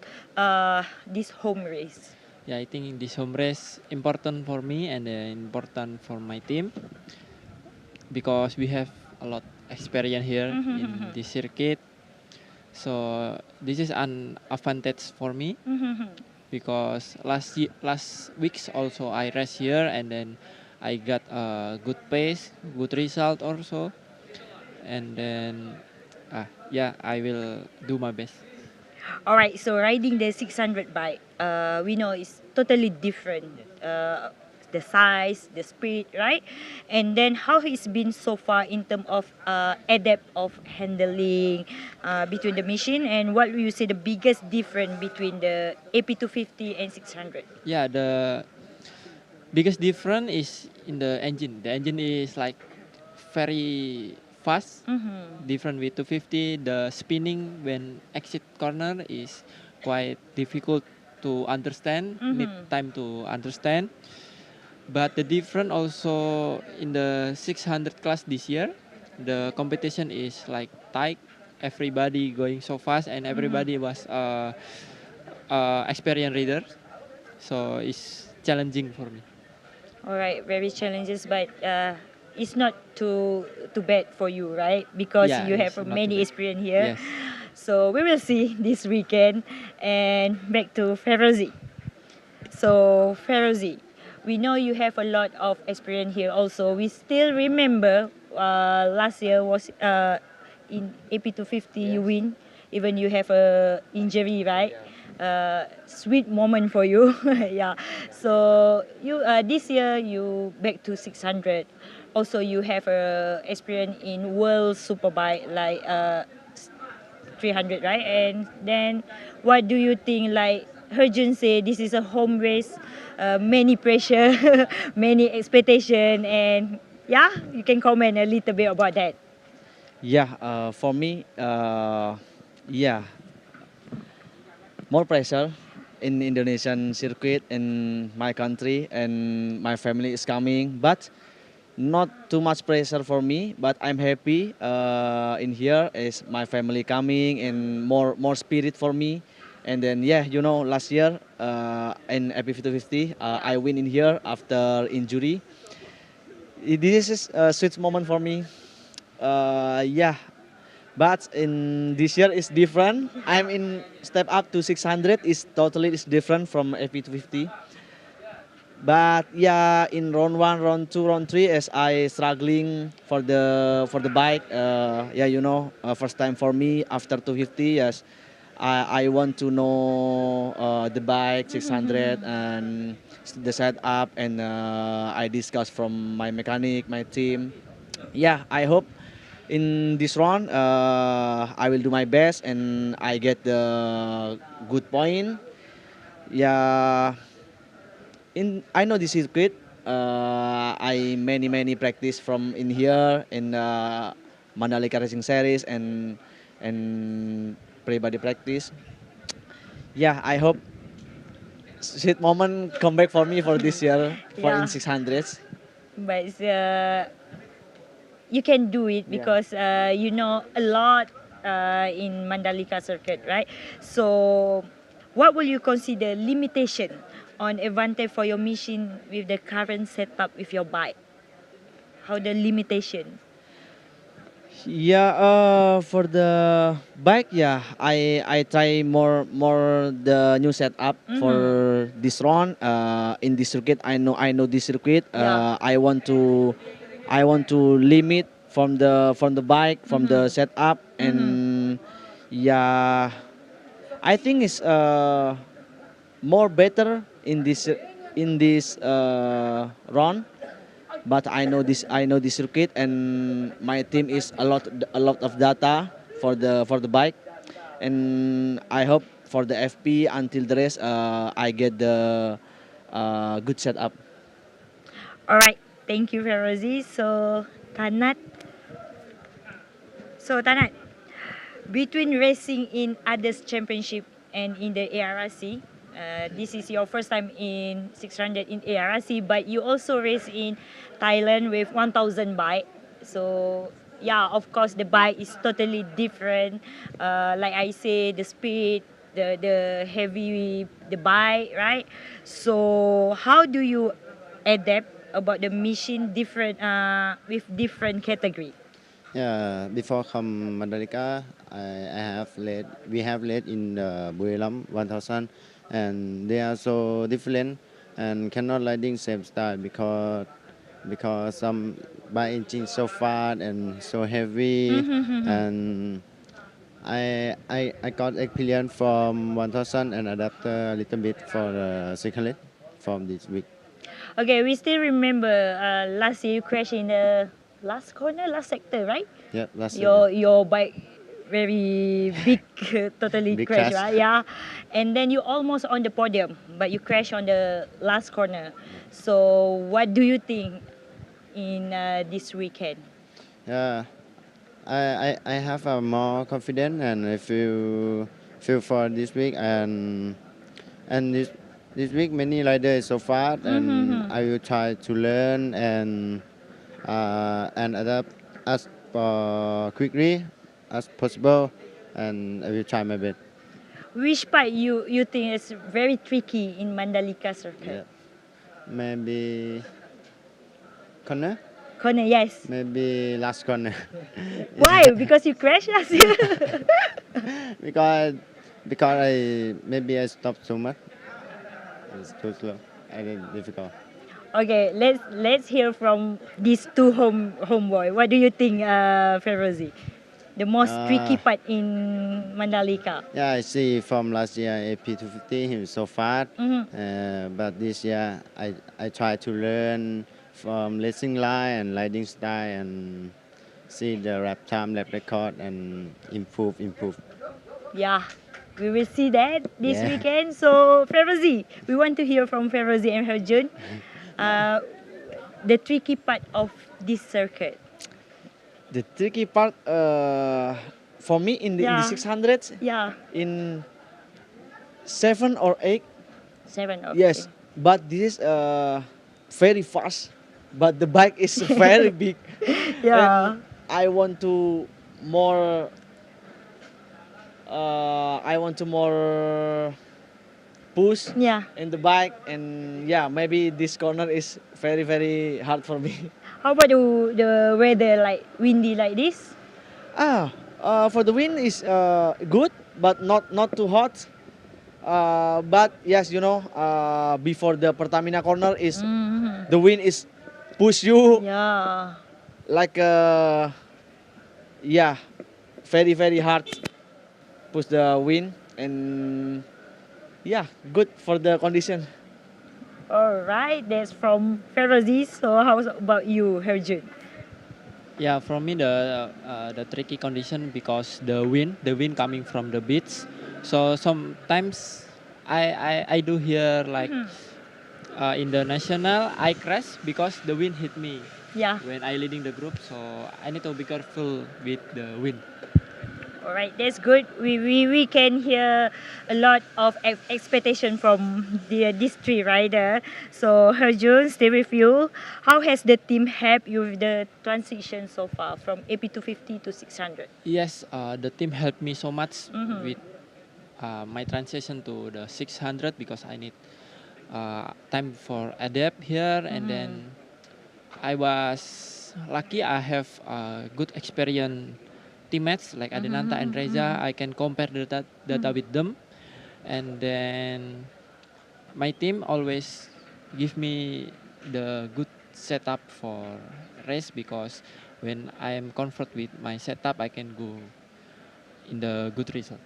this home race? Yeah, I think this home race important for me and important for my team because we have a lot experience here in this circuit. So this is an advantage for me because last weeks also I race here and then I got a good pace, good result also, and then yeah, I will do my best. All right, so riding the 600 bike, we know it's totally different. The size, the speed, right? And then how it's been so far in terms of adapt of handling between the machine, and what will you say the biggest difference between the AP250 and 600? Yeah, the biggest difference is in the engine. The engine is like very fast, different with 250. The spinning when exit corner is quite difficult to understand, need time to understand. But the difference also in the 600 class this year, the competition is like tight. Everybody going so fast and everybody was experienced rider. So it's challenging for me. All right, very challenges, but it's not too bad for you, right? Because Yeah, you it's have not too many bad. experience here. Yes. So we will see this weekend. And back to Ferozi. So Ferozi, we know you have a lot of experience here. Also, we still remember last year was in AP250 you win, even you have a injury, right? Sweet moment for you, yeah. So you this year you back to 600. Also, you have a experience in World Superbike like 300, right? And then what do you think, like Herjun say this is a home race, many pressure, many expectation, and yeah, you can comment a little bit about that. Yeah, for me, yeah, more pressure in Indonesian circuit in my country, and my family is coming, but not too much pressure for me. But I'm happy in here is my family coming and more spirit for me. And then yeah, you know, last year in AP50, I win in here after injury. This is a sweet moment for me. Yeah, but in this year is different. I'm in step up to 600 is totally is different from AP250. But yeah, in round one, round two, round three, as I struggling for the bike. Yeah, you know, first time for me after 250. Yes, I want to know the bike 600 and the setup, and I discuss from my mechanic, my team. Yeah, I hope in this round, I will do my best and I get the good point. Yeah, I know this circuit. I many practice from in here in Mandalika Racing Series and private practice. Yeah, I hope sweet moment come back for me for this year for in Yeah, 600s. but you can do it Yeah. because you know a lot in Mandalika circuit, right? So, what will you consider limitation on advantage for your machine with the current setup with your bike? How the limitation? Yeah, for the bike, yeah, I try more the new setup Mm-hmm. for this run. In this circuit, I know this circuit. Yeah. I want to limit from the bike from the Mm-hmm. setup Mm-hmm. and yeah, I think it's more better in this run. But I know this circuit and my team is a lot of data for the bike and I hope for the FP until the rest I get the good setup. All right. Thank you, Ferozi. Tanat. So, Tanat, between racing in others championship and in the ARC, this is your first time in 600 in ARC, but you also race in Thailand with 1000 bike. So yeah, of course the bike is totally different. Like I say, the speed, the heavy the bike, right? So how do you adapt about the machine different with different category? Yeah, before come Mandalika, I have led. We have led in Buriram 1000, and they are so different and cannot riding same style because some by engine so fast and so heavy, Mm-hmm. and I got experience from 1000 and adapt a little bit for second leg from this week. Okay, we still remember last year you crashed in the last corner, last sector, right? Yeah, last Your second. your bike very big, totally Big crash, crash. right? Yeah, and then you almost on the podium, but you crash on the last corner. So what do you think in this weekend? Yeah, I have a more confidence and I feel for this week and this week many riders so fast and Mm-hmm. I will try to learn and adapt as quickly as possible and I will try my best. Which part you think is very tricky in Mandalika circuit? Yeah, maybe corner, Corner, yes. maybe last corner. Why? Because you crashed last year. because because I stopped so much. It's too slow. I think difficult. Okay, let's hear from these two homeboy. What do you think, Ferozi? The most tricky Uh, part in Mandalika. yeah, I see from last year AP250 he was so fast, Mm-hmm. but this year I try to learn from racing line and riding style and see the lap time, lap record and improve. Yeah, we will see that this Yeah. weekend. So Ferozi, we want to hear from Ferozi and Herjun. Uh, the tricky part of this circuit. The tricky part for me in the Yeah. 600s Yeah, in 7 or 8. 7 of Yes, but this is very fast, but the bike is very big. Yeah. And more I want to more push Yeah. in the bike and yeah, maybe this corner is very hard for me. How about the weather like windy like this? For the wind is good, but not too hot. But yes, before the Pertamina corner is Mm-hmm. the wind is push you Yeah. like yeah, very hard push the wind and yeah, good for the condition. All right, that's from Ferozi. So how about you, Herjun? Yeah, for me the tricky condition because the wind coming from the beach. So sometimes I do hear like in the national I crash because the wind hit me Yeah. when I leading the group. So I need to be careful with the wind. All right, that's good. We can hear a lot of expectation from this three rider. So Herjun, stay with you. How has the team helped you with the transition so far from AP250 to 600? Yes, the team helped me so much Mhm. with my transition to the 600 because I need time for adapt here, and Mhm. then I was lucky I have good experience teammates like Adenanta and Reza. I can compare data with them, and then my team always give me the good setup for race because when I am comfort with my setup, I can go in the good result.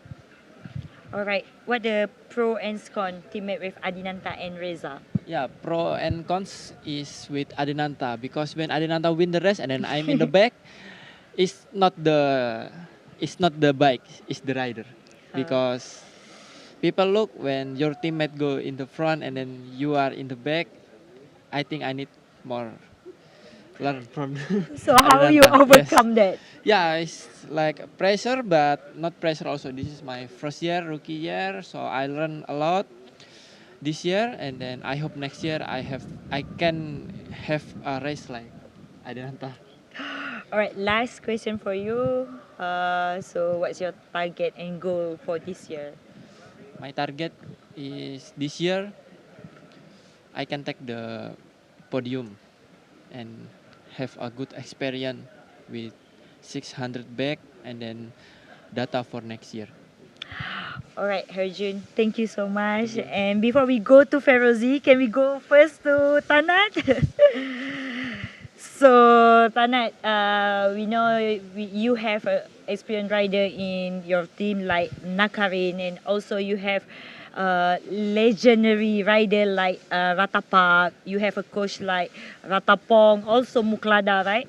All right, what the pro and con teammate with Adinanta and Reza? Yeah, pro and cons is with Adenanta because when Adenanta win the race and then I'm in the back, it's not the bike, it's the rider. Because people look when your teammate go in the front and then you are in the back. I think I need more learn from So how you Adenanta. Yes. overcome that? Yeah, it's like pressure, but not pressure also. This is my first year, rookie year, so I learn a lot this year, and then I hope next year I can have a race like Adenanta. All right, last question for you. So what's your target and goal for this year? My target is this year I can take the podium and have a good experience with 600 back and then data for next year. All right, Herjun, thank you so much. And before we go to Ferozi, can we go first to Tanat? So, Tanat, we know you have a experienced rider in your team like Nakarin, and also you have legendary rider like Ratapak. You have a coach like Ratapong, also Muklada, right?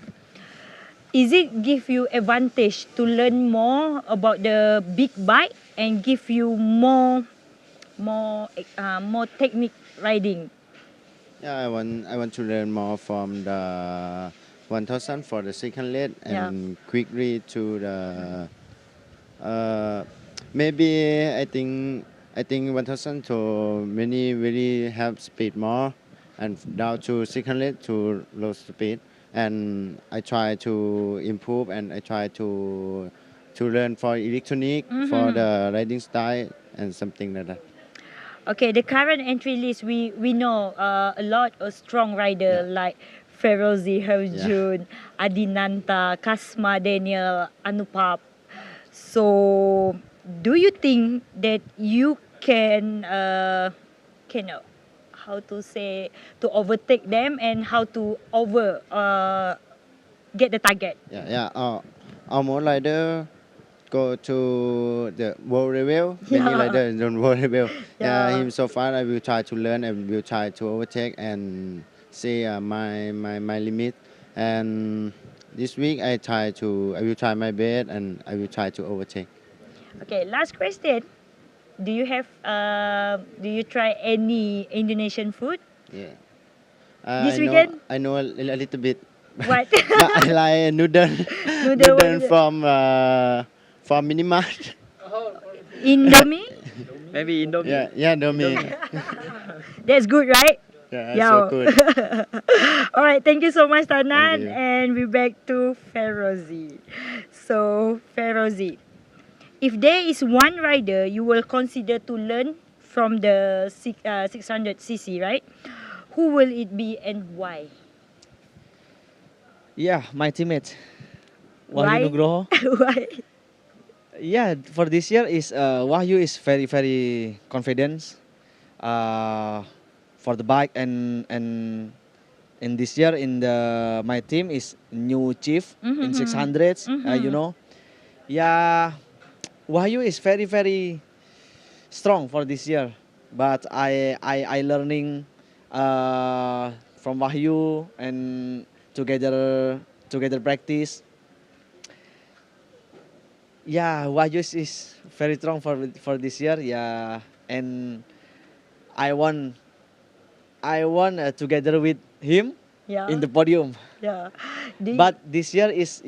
Is it give you advantage to learn more about the big bike and give you more technique riding? Yeah, I want to learn more from the 1000 for the second leg and quickly to the maybe I think 1000 to many really have speed more and down to second leg to low speed, and I try to improve and I try to learn for electronic for the riding style and something like that. Okay, the current entry list, we know a lot of strong rider like Ferozi Herjun, Adinanta, Kasma Daniel, Anupap. So, do you think that you can how to say to overtake them and how to over get the target? Almost rider go to the world level. Many Yeah. riders don't world level. Yeah. Him so far I will try to learn and will try to overtake and see my limit. And this week I will try my best and I will try to overtake. Okay, last question. Do you try any Indonesian food? Yeah. This weekend? I know a little bit. What? But I like noodle Noodle, what noodle is it? from Minimart. Indomie? Maybe Indomie. Yeah, Indomie. That's good, right? Yeah, so good. All right, thank you so much, Thank Tanan. you. And we're back to Ferozi. So, Ferozi, if there is one rider you will consider to learn from the 600cc, right? Who will it be and why? Yeah, my teammate Wahyu Why? Nugroho. Why? Yeah, for this year is Wahyu is very confident uh, for the bike, and in this year in the my team is new chief in 600s. You know, yeah, Wahyu is very strong for this year, but I learning from Wahyu and together together practice. Yeah, Wahyu is very strong for this year. Yeah, and I won together with him Yeah. in the podium. Yeah. But this year is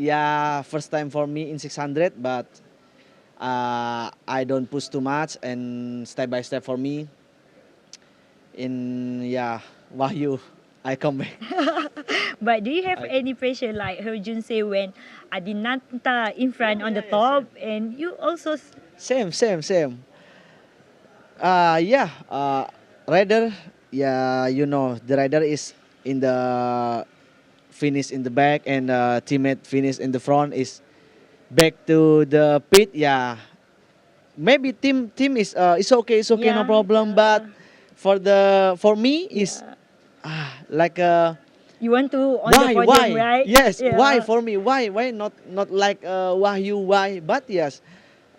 first time for me in 600. But I don't push too much and step by step for me. In Wahyu, I come back. But do you have any pressure like Herjun say when Adinata in front on the top and you also Same. Rider. Yeah, the rider is in the finish in the back and teammate finish in the front is back to the pit. Yeah, maybe team is it's okay, no problem. But for me is like you want to on the podium, why right? yes Yeah. why for me why not like Wahyu, why? But yes,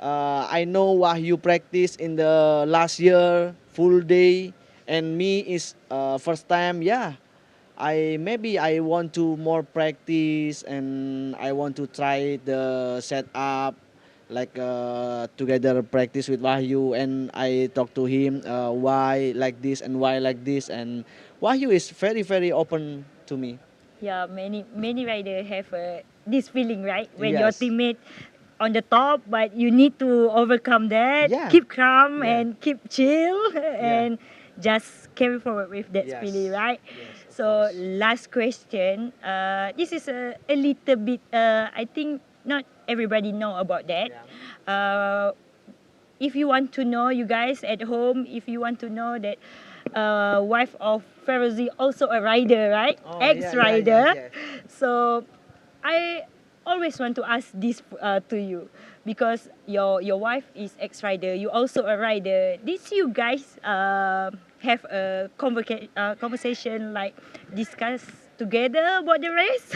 I know Wahyu practice in the last year full day and me is first time. I want to more practice and I want to try the setup like together practice with Wahyu, and I talk to him why like this and why like this, and Wahyu is very very open to me. Yeah, many riders have this feeling, right? When your Yes. teammate on the top, but you need to overcome that, Yeah. keep calm Yeah. and keep chill, and just carry forward with that Yes. feeling, right? Yes, of So course. last question. This is a little bit. I think not everybody know about that. If you want to know, you guys at home, if you want to know that wife of Ferozi also a rider, right? Oh, Ex-rider. yeah. So I always want to ask this to you because your wife is ex-rider. You also a rider. Did you guys have a conversation like discuss together about the race?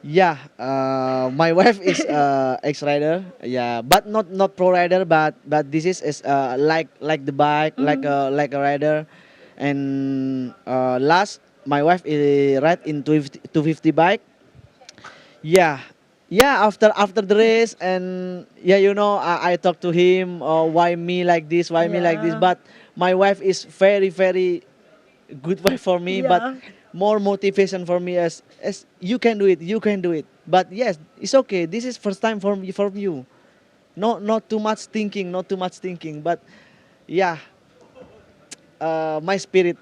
My wife is ex-rider. Yeah, but not pro rider, but this is like the bike, like a rider. And last, my wife is ride in 250 bike. Yeah, After the race, and I talk to him. Why me like this? Why me like this? Yeah. But my wife is very very good wife for me, Yeah. but more motivation for me as you can do it. But yes, it's okay. This is first time for you. Not too much thinking, But yeah, my spirit.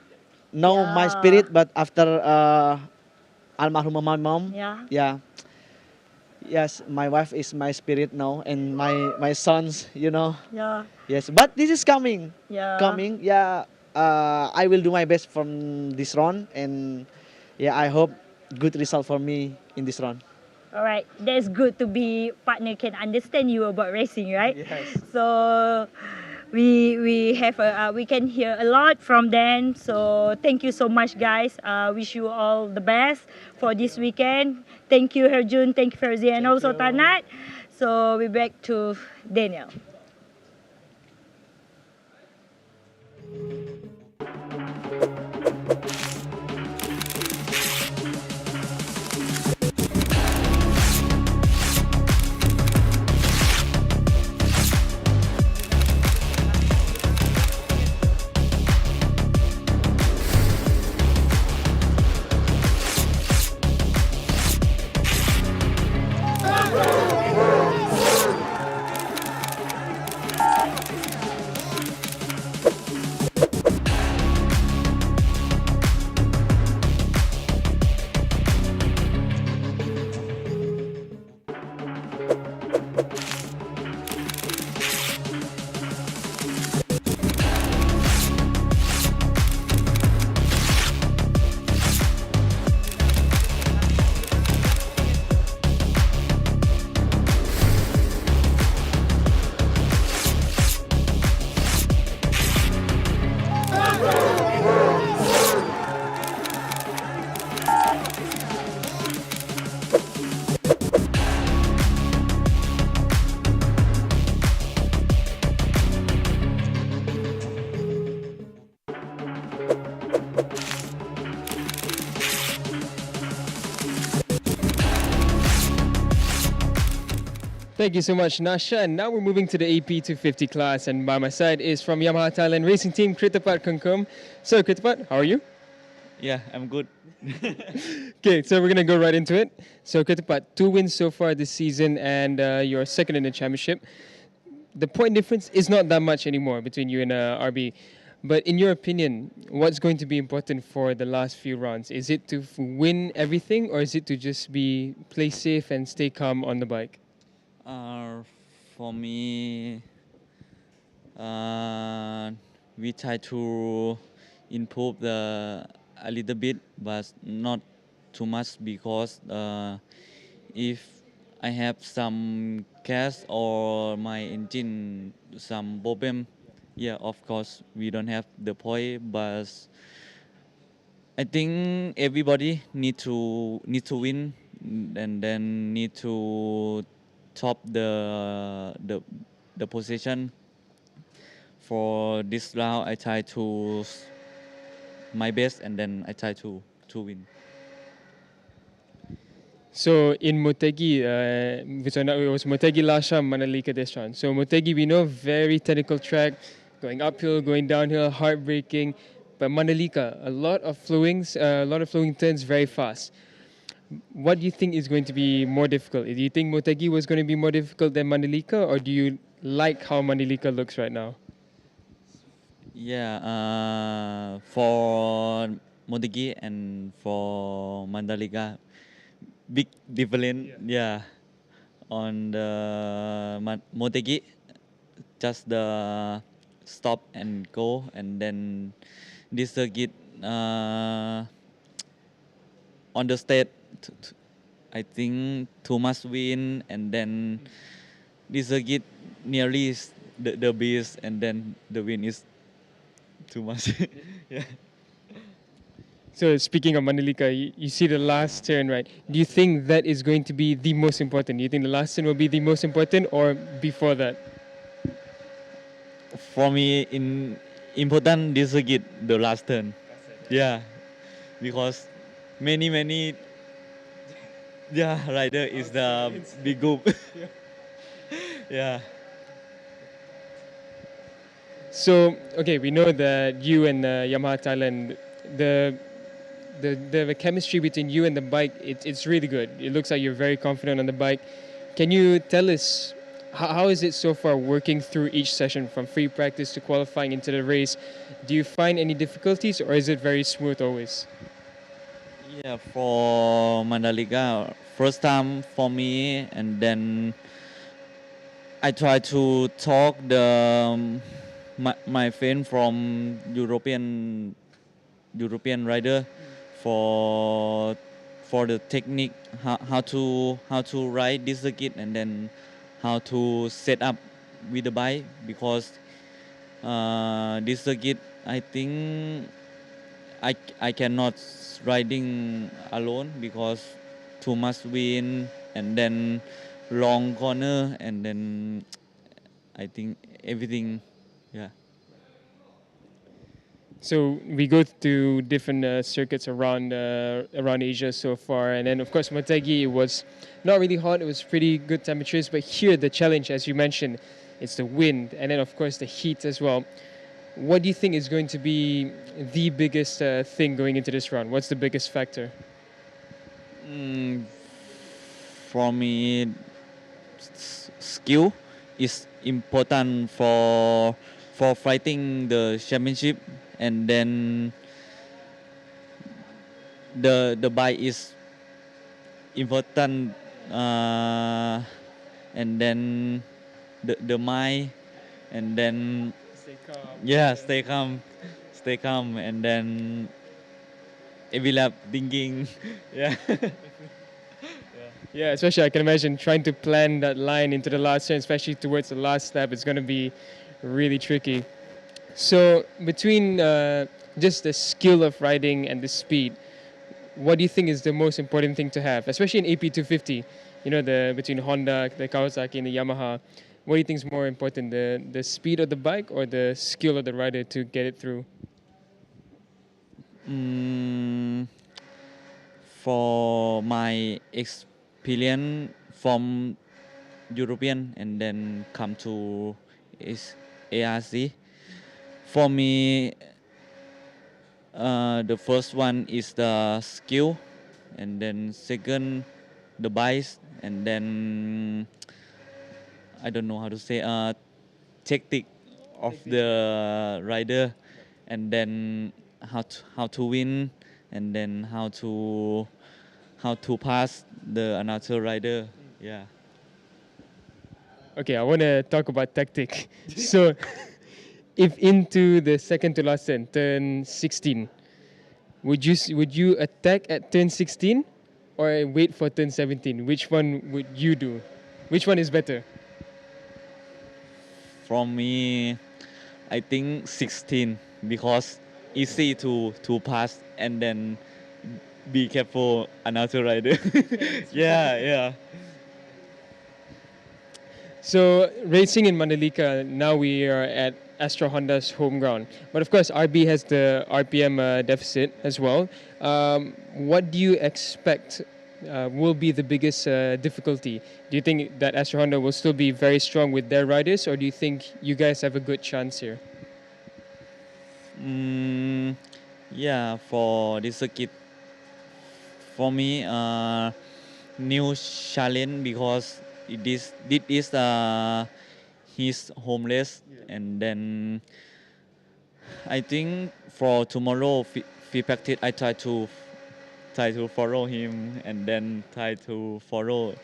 No, my Yeah. spirit. But after almarhumah my mom. Yeah. Yes, my wife is my spirit now, and my sons. Yeah. Yes, but this is coming. Yeah. Coming. Yeah. I will do my best from this round, and I hope good result for me in this round. All right, that's good to be partner can understand you about racing, right? Yes. So we have we can hear a lot from them. So thank you so much, guys. Wish you all the best for this weekend. Thank you, Herjun. Thank you, Ferzi, and also Tanat. So we back to Daniel. Thank you so much, Nasha. And now we're moving to the AP250 class. And by my side is from Yamaha Thailand Racing Team, Kritapat Kangkum. So, Kritapat, how are you? Yeah, I'm good. Okay, so we're going to go right into it. So, Kritapat, 2 wins so far this season, and you're second in the championship. The point difference is not that much anymore between you and RB. But in your opinion, what's going to be important for the last few rounds? Is it to win everything, or is it to just play safe and stay calm on the bike? Uh, for me, we try to improve a little bit, but not too much because if I have some gas or my engine some problem, yeah, of course we don't have the point, but I think everybody need to win and then need to top the position. For this round, I try to my best and then I try to win. So in Motegi, it was Motegi Lasha Manalika this round. So Motegi, we know, very technical track, going uphill, going downhill, heartbreaking. But Mandalika, a lot of flowing turns very fast. What do you think is going to be more difficult? Do you think Motegi was going to be more difficult than Mandalika, or do you like how Mandalika looks right now? Yeah, for Motegi and for Mandalika, big difference. Yeah, on the Motegi, just the stop and go, and then this circuit on the state. I think too much win, and then this circuit nearly is the beast, and then the win is too much. Yeah. So speaking of Mandalika, you see the last turn, right? Do you think that is going to be the most important? Do you think the last turn will be the most important, or before that? For me, in important this circuit, the last turn. Yeah, because many yeah rider is the big group. Yeah. So okay, we know that you and Yamaha Thailand, the chemistry between you and the bike, it's really good. It looks like you're very confident on the bike. Can you tell us how is it so far working through each session from free practice to qualifying into the race? Do you find any difficulties, or is it very smooth always? Yeah, for Mandalika, first time for me, and then I try to talk my friend from European rider for the technique, how to ride this circuit, and then how to set up with the bike, because this circuit I think I cannot riding alone because too much wind and then long corner, and then I think everything, yeah. So we go to different circuits around Asia so far, and then of course Motegi, it was not really hot. It was pretty good temperatures, but here the challenge, as you mentioned, it's the wind, and then of course the heat as well. What do you think is going to be the biggest thing going into this round? What's the biggest factor? For me, skill is important for fighting the championship, and then the bike is important, and then the mind, and then Stay calm. yeah, stay calm, and then every lap thinking, yeah. Yeah, especially I can imagine trying to plan that line into the last turn, especially towards the last step, it's going to be really tricky. So between just the skill of riding and the speed, what do you think is the most important thing to have, especially in AP250? You know, between Honda, the Kawasaki, and the Yamaha. What do you think is more important, the speed of the bike or the skill of the rider to get it through? For my experience from European and then come to ARC. For me, the first one is the skill, and then second the bias, and then I don't know how to say tactic of the rider, and then how to win, and then how to pass the another rider. Yeah. Okay, I want to talk about tactic. So, if into the second to last turn 16, would you attack at turn 16 or wait for turn 17? Which one would you do? Which one is better? From me, I think 16 because easy to pass and then be careful another rider. Yeah. So racing in Mandalika, now we are at Astra Honda's home ground. But of course, RB has the RPM deficit as well. What do you expect will be the biggest difficulty? Do you think that Astra Honda will still be very strong with their riders, or do you think you guys have a good chance here? Yeah, for this circuit, for me, new challenge because it is his home race, and then I think for tomorrow free practice I try to follow him and then try to follow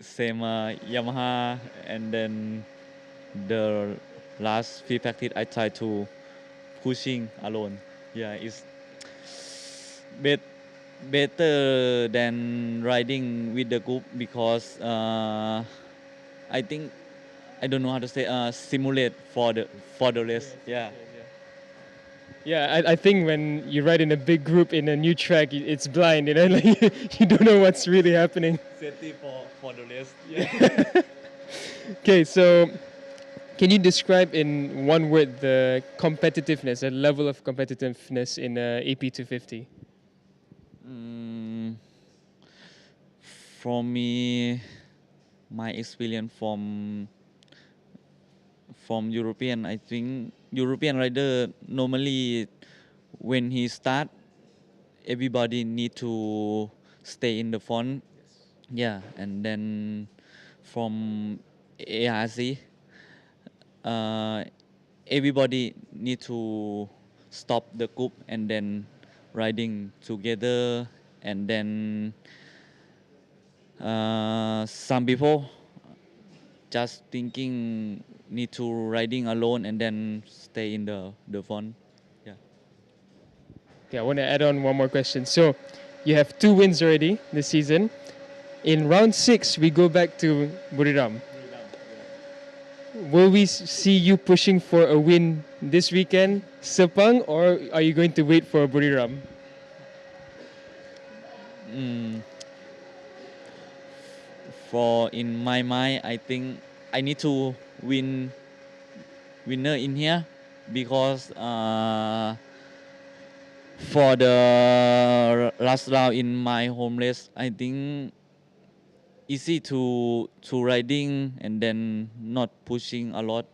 same Yamaha, and then the last free practice I try to pushing alone. Yeah, it's better than riding with the group because I think I don't know how to say simulate for the race. Yeah. Yeah, I think when you ride in a big group in a new track, it's blind, you know, like you don't know what's really happening. Safety for the race. Yeah. Okay, so can you describe in one word the competitiveness, the level of competitiveness in AP250? For me, my experience from European, I think European rider normally when he start, everybody need to stay in the front. Yeah, and then from ARC, everybody need to stop the group and then riding together, and then some people just thinking need to riding alone and then stay in the front. Yeah. Okay, I want to add on one more question. So you have 2 wins already this season. In round 6, we go back to Buriram. Will we see you pushing for a win this weekend, Sepang, or are you going to wait for Buriram? For in my mind, I think I need to winner in here because for the last round in my home race, I think easy to riding and then not pushing a lot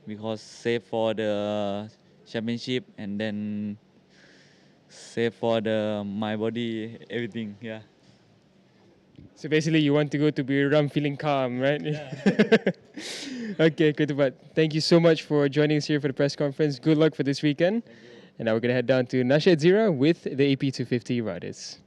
because safe for the championship and then safe for my body, everything. Yeah. So basically, you want to go to Buriram feeling calm, right? Yeah. Okay, Kutubat. Thank you so much for joining us here for the press conference. Good luck for this weekend. And now we're going to head down to Nasha Zira with the AP250 riders.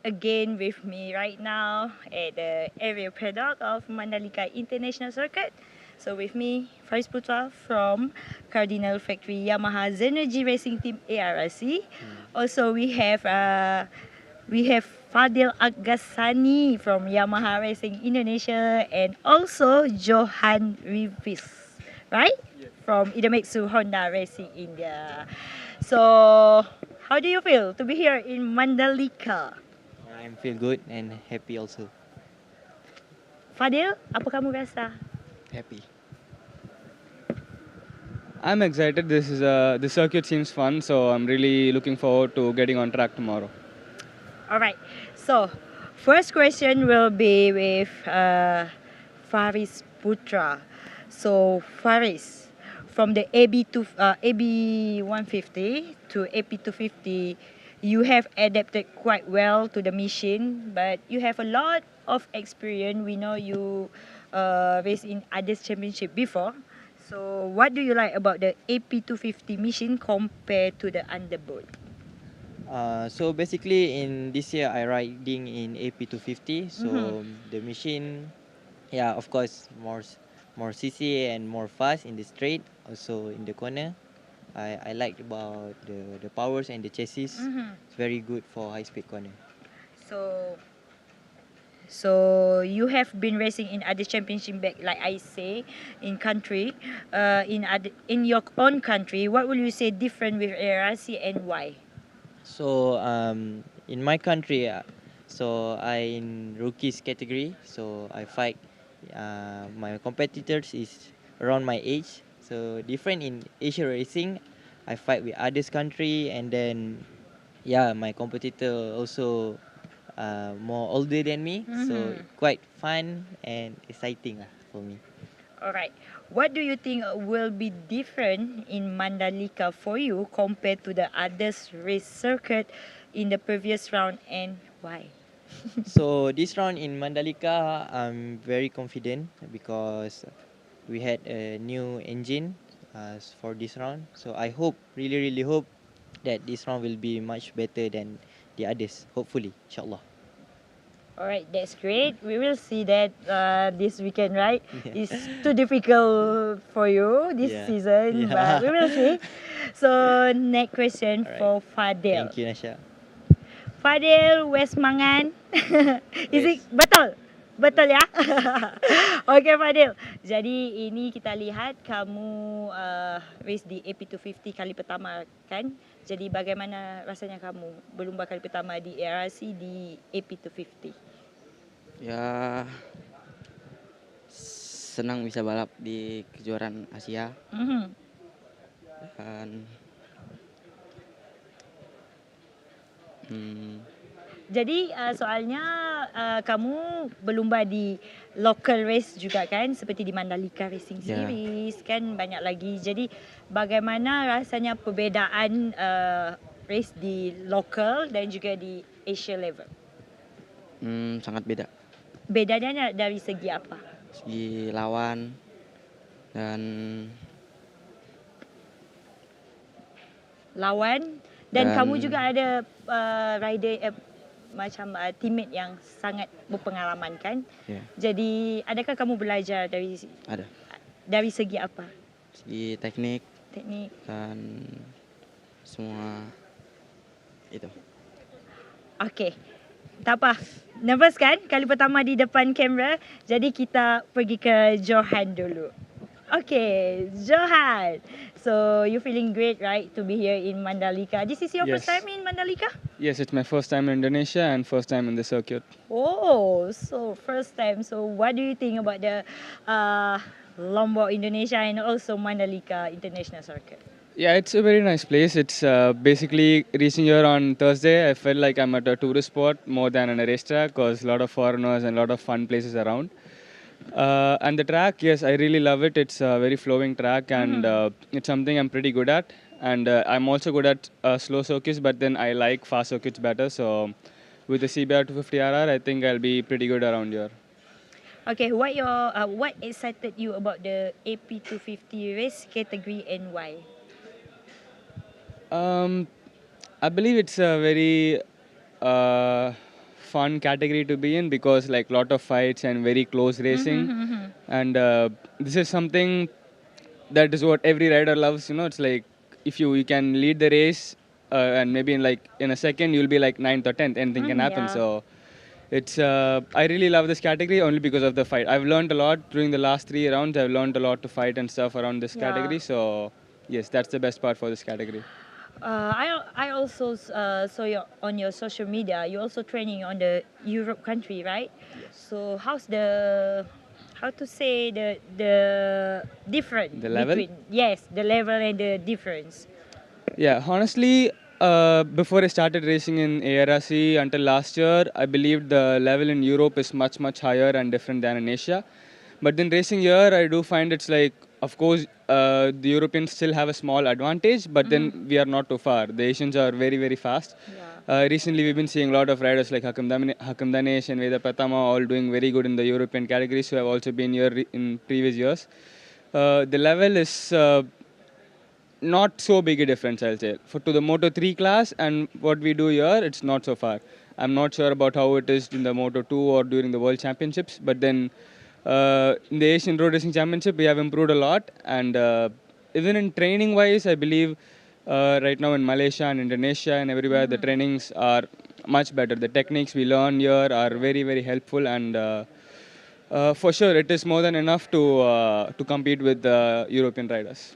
again with me right now at the area paddock of Mandalika International Circuit. So with me, Faris Putra from Cardinal Factory Yamaha Zenergy Racing Team ARRC. Also we have Fadil Agasani from Yamaha Racing Indonesia and also Johan Rivis, right? From Idemitsu Honda Racing India. So, how do you feel to be here in Mandalika? I feel good and happy also. Fadil, apa kamu rasa? Happy. I'm excited. The circuit seems fun, so I'm really looking forward to getting on track tomorrow. Alright, so first question will be with Faris Putra. So Faris, from the AB 150 to AP 250, you have adapted quite well to the machine, but you have a lot of experience. We know you raced in others championship before. So what do you like about the AP 250 machine compared to the underboard? So basically in this year I riding in AP 250. So the machine, yeah, of course more CC and more fast in the straight, also in the corner. I like about the powers and the chassis. It's very good for high speed corner. So, so you have been racing in other championship back, like I say, in country, in your own country. What will you say different with ARC and why? So in my country, so I in rookies category. So I fight. My competitors is around my age. So different in Asia racing, I fight with others country, and then yeah, my competitor also more older than me. So quite fun and exciting for me. Alright. What do you think will be different in Mandalika for you compared to the others race circuit in the previous round and why? So this round in Mandalika, I'm very confident because we had a new engine for this round. So I hope, really hope that this round will be much better than the others. Hopefully, inshallah. Alright, that's great. We will see that this weekend, right? Yeah. It's too difficult for you this Yeah. season, Yeah. but we will see. So, next question Alright. for Fadil. Thank you, Nasha. Fadil, West Mangan. Is it West. betul? Betul ya? Okay Fadil. Jadi ini kita lihat kamu race di AP250 kali pertama kan? Jadi bagaimana rasanya kamu berlumba kali pertama di ARC di AP250? Ya, senang bisa balap di kejuaraan Asia dan Jadi soalnya kamu berlumba di local race juga kan, seperti di Mandalika Racing Ya. Series kan, banyak lagi. Jadi bagaimana rasanya perbezaan race di local dan juga di Asia level? sangat beda. Bedanya dari segi apa? Segi lawan dan Lawan dan Dan- kamu juga ada rider macam teammate yang sangat berpengalaman kan? ya, Jadi adakah kamu belajar ada dari segi apa? segi teknik Teknik. dan semua itu. Okay. Tak apa. Nervous kan? Kali pertama di depan kamera. Jadi kita pergi ke Johan dulu. Okay, Johan. So you feeling great, right, to be here in Mandalika? This is your Yes. first time in Mandalika? Yes, it's my first time in Indonesia and first time in the circuit. Oh, so first time. So what do you think about the Lombok, Indonesia and also Mandalika International Circuit? Yeah, it's a very nice place. It's basically reaching here on Thursday. I felt like I'm at a tourist spot more than on a racetrack because a lot of foreigners and a lot of fun places around. And the track, yes, I really love it. It's a very flowing track and it's something I'm pretty good at. And I'm also good at slow circuits, but then I like fast circuits better. So with the CBR 250RR, I think I'll be pretty good around here. Okay, what excited you about the AP250 race category and why? I believe it's a very fun category to be in because like lot of fights and very close racing, and this is something that is what every rider loves. You know, it's like if you can lead the race, and maybe in a second you'll be like 9th or 10th. Anything can happen. Yeah. So it's I really love this category only because of the fight. I've learned a lot during the last 3 rounds. I've learned a lot to fight and stuff around this Yeah. category. So yes, that's the best part for this category. I also saw on your social media. You also training on the Europe country, right? So how's the how to say the difference The level? between the level and the difference. Yeah, honestly, before I started racing in ARRC until last year, I believed the level in Europe is much, much higher and different than in Asia. But then racing here, I do find it's like, of course, the Europeans still have a small advantage, but then we are not too far. The Asians are very, very fast. Recently, we've been seeing a lot of riders like Hakam Danesh and Veda Pratama all doing very good in the European categories who have also been here in previous years. The level is not so big a difference, I'll say. For to the Moto 3 class and what we do here, it's not so far. I'm not sure about how it is in the Moto 2 or during the World Championships, but then in the Asian Road Racing Championship, we have improved a lot. And even in training wise, I believe right now in Malaysia and Indonesia and everywhere, the trainings are much better. The techniques we learn here are very, very helpful. And for sure, it is more than enough to compete with the European riders.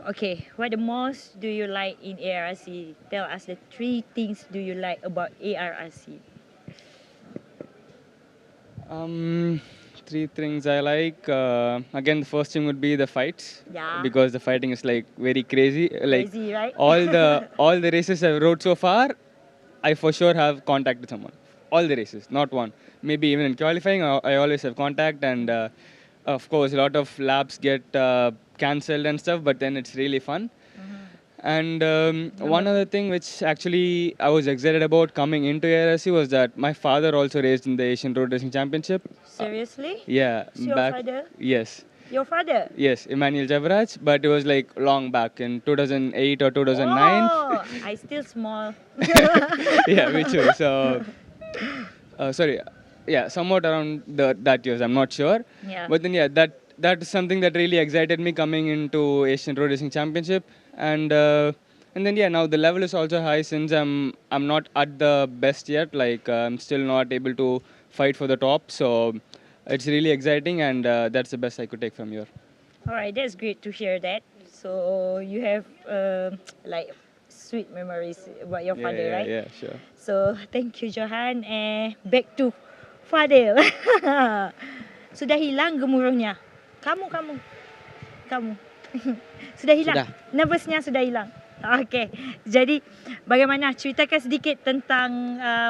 Okay, what the most do you like in ARRC? Tell us the 3 things do you like about ARRC. 3 things I like. Again, the first thing would be the fights. Yeah. Because the fighting is like very crazy. Like Crazy, right? all the races I've rode so far, I for sure have contact with someone. All the races, not one. Maybe even in qualifying, I always have contact, and of course, a lot of laps get cancelled and stuff. But then it's really fun. And one other thing which actually I was excited about coming into ARSC was that my father also raced in the Asian Road Racing Championship. Seriously? Yeah, Is your father? Yes, Your father? yes, Emmanuel Javaraj, but it was like long back in 2008 or 2009. Oh, I still small. Yeah, me too. So, sorry, yeah, somewhat around that years. I'm not sure. Yeah. But then, yeah, that is something that really excited me coming into Asian Road Racing Championship, and then yeah, now the level is also high since I'm not at the best yet. Like I'm still not able to fight for the top, so it's really exciting, and that's the best I could take from here. All right, that's great to hear that. So you have like sweet memories about your father, yeah, right? Yeah, sure. So thank you Johan. Back to Fadil. Sudah hilang gemuruhnya. Kamu. Sudah hilang. Sudah. Nervousnya sudah hilang. Okey. Jadi bagaimana ceritakan sedikit tentang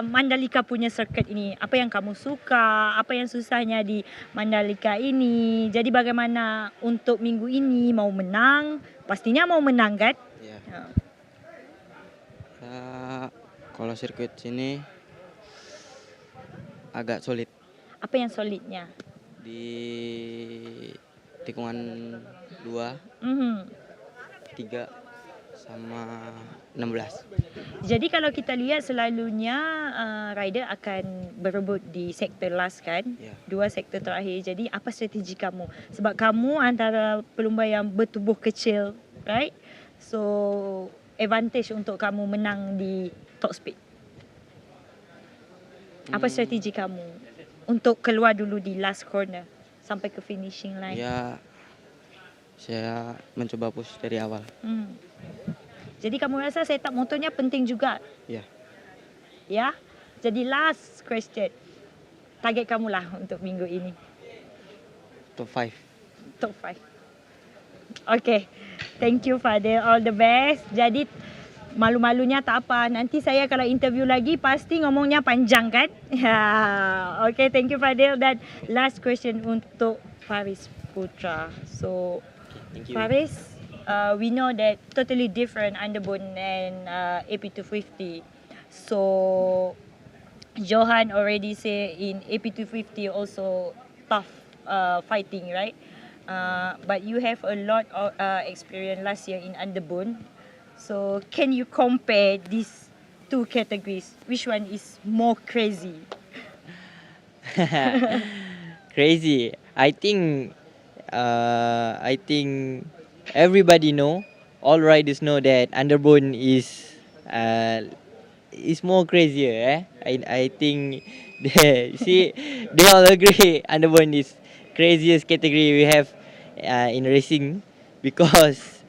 Mandalika punya circuit ini. Apa yang kamu suka, apa yang susahnya di Mandalika ini. Jadi bagaimana untuk minggu ini mau menang? Pastinya mau menang kan? Ya. Kalau sirkuit sini agak sulit Apa yang solidnya? di tikungan 2, Mhm. 3 sama 16. Jadi kalau kita lihat selalunya rider akan berebut di sektor last kan, dua sektor terakhir. Jadi apa strategi kamu? Sebab kamu antara pelumba yang bertubuh kecil, right? So advantage untuk kamu menang di top speed. Apa strategi kamu untuk keluar dulu di last corner sampai ke finishing line? Ya, saya mencoba push dari awal. Jadi kamu rasa setup motornya penting juga? Ya. Ya. Jadi last question. Target kamu lah untuk minggu ini. Top 5. Top 5. Okay. Thank you Fadil. All the best. Jadi malu-malunya tak apa. Nanti saya kalau interview lagi pasti ngomongnya panjang kan? Okay. Thank you Fadil. Dan last question untuk Faris Putra. So Thank you. Faris, we know that totally different underbone and AP250. So Johan already say in AP250 also tough fighting, right? But you have a lot of experience last year in underbone. So can you compare this two categories, which one is more crazy? Crazy. I think everybody know, all riders know that underbone is more crazier. I think they all agree underbone is craziest category we have in racing because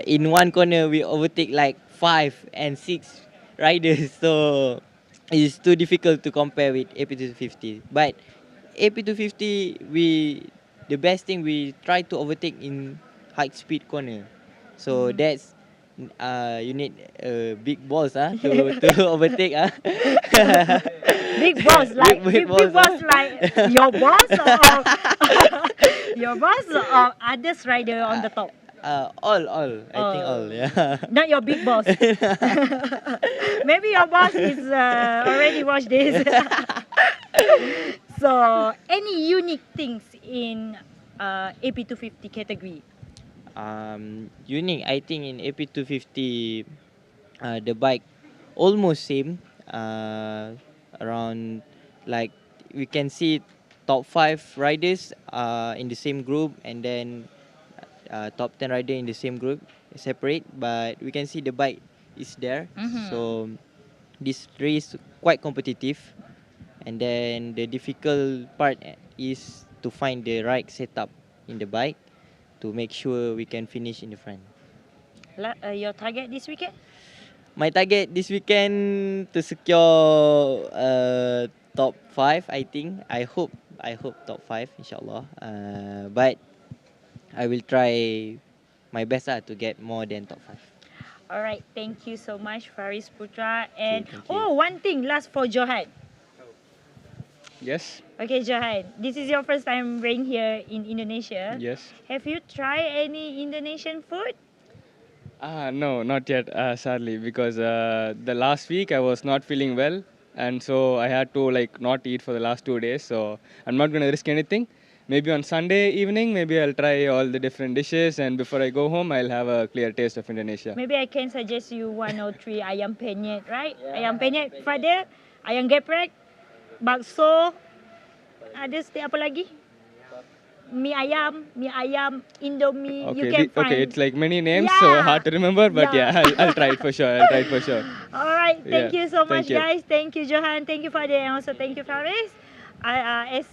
in one corner we overtake like 5 and 6 riders, so it's too difficult to compare with AP250. But AP250, the best thing, we try to overtake in high speed corner. So that's you need big balls to overtake Big boss, like big boss, like your boss or your boss or others rider on the top. All I think all, yeah. Not your big boss. Maybe your boss is already watched this. So, any unique things in AP250 category? Unique, I think in AP250, the bike almost same. Around, like, we can see top 5 riders in the same group, and then top 10 rider in the same group, separate, but we can see the bike is there. So this race quite competitive, and then the difficult part is to find the right setup in the bike to make sure we can finish in the front. Your target this weekend? My target this weekend to secure top 5. I think I hope top 5, inshallah. But I will try my best to get more than top 5. Alright, thank you so much, Faris Putra. And thank you. one thing last for Johan. Yes. Okay, Johan, this is your first time being here in Indonesia. Yes. Have you tried any Indonesian food? No, not yet, sadly, because the last week I was not feeling well, and so I had to not eat for the last 2 days. So I'm not gonna risk anything. Maybe on Sunday evening, maybe I'll try all the different dishes, and before I go home, I'll have a clear taste of Indonesia. Maybe I can suggest you 1 or 3 ayam penyet, right? Yeah. Ayam penyet, Father, ayam geprek, bakso, ada apa lagi? Mie ayam, Indomie. Okay, you can find. okay, it's like many names, so hard to remember, but yeah, I'll try it for sure. Alright, thank you so much, Thank you. guys. Thank you, Johan. Thank you, Father, and also thank you, Faris. As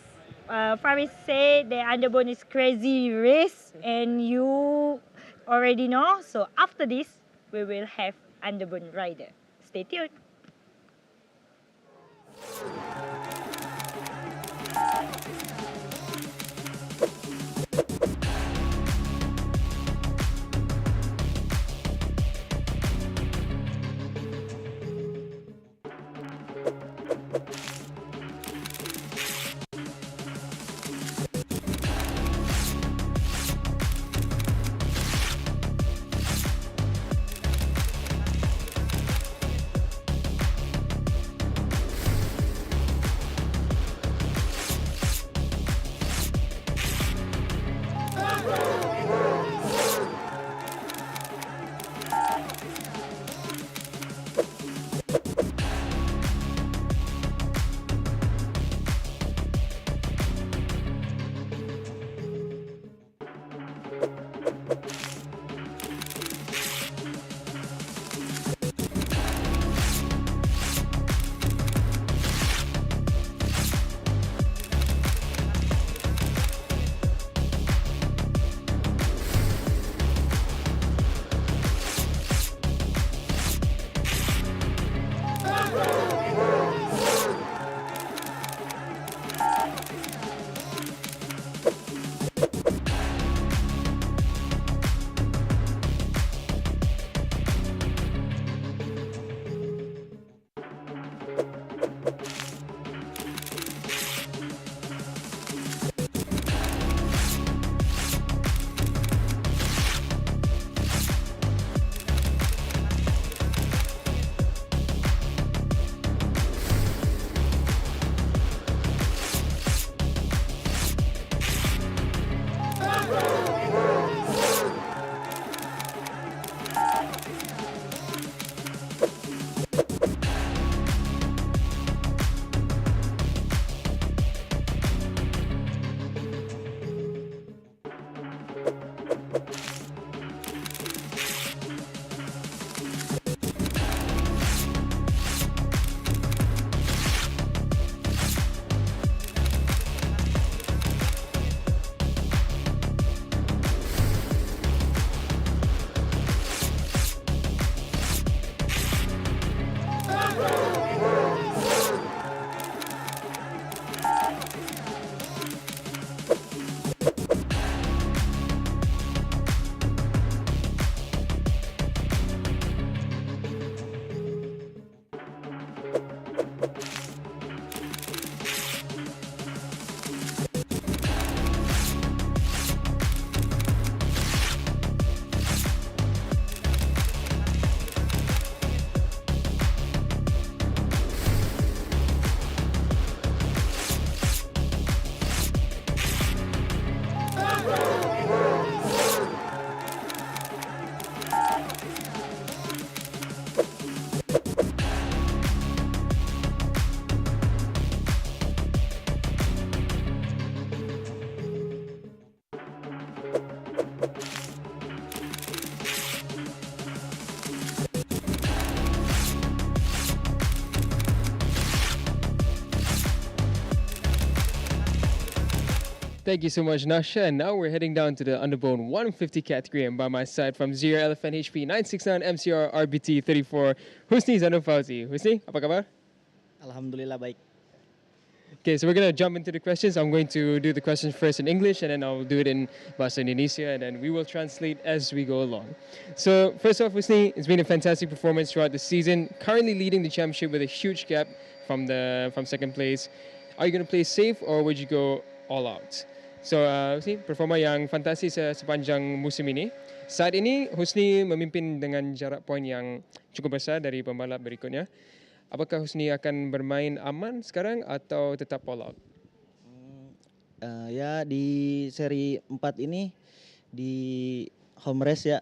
Faris said, the underbone is crazy race, and you already know. So after this, we will have underbone rider. Stay tuned. Thank you so much, Nasha. And now we're heading down to the underbone 150 category. And by my side from Zero Elephant HP 969 MCR RBT 34, Husni Zanul Fauzi. Husni, apa kabar? Alhamdulillah baik. Okay, so we're going to jump into the questions. I'm going to do the questions first in English, and then I'll do it in Bahasa Indonesia, and then we will translate as we go along. So first off, Husni, it's been a fantastic performance throughout the season, currently leading the championship with a huge gap from second place. Are you going to play safe, or would you go all out? So, Husni, performa yang fantastis sepanjang musim ini. Saat ini, Husni memimpin dengan jarak poin yang cukup besar dari pembalap berikutnya. Apakah Husni akan bermain aman sekarang atau tetap all out? Ya di seri 4 ini di home race ya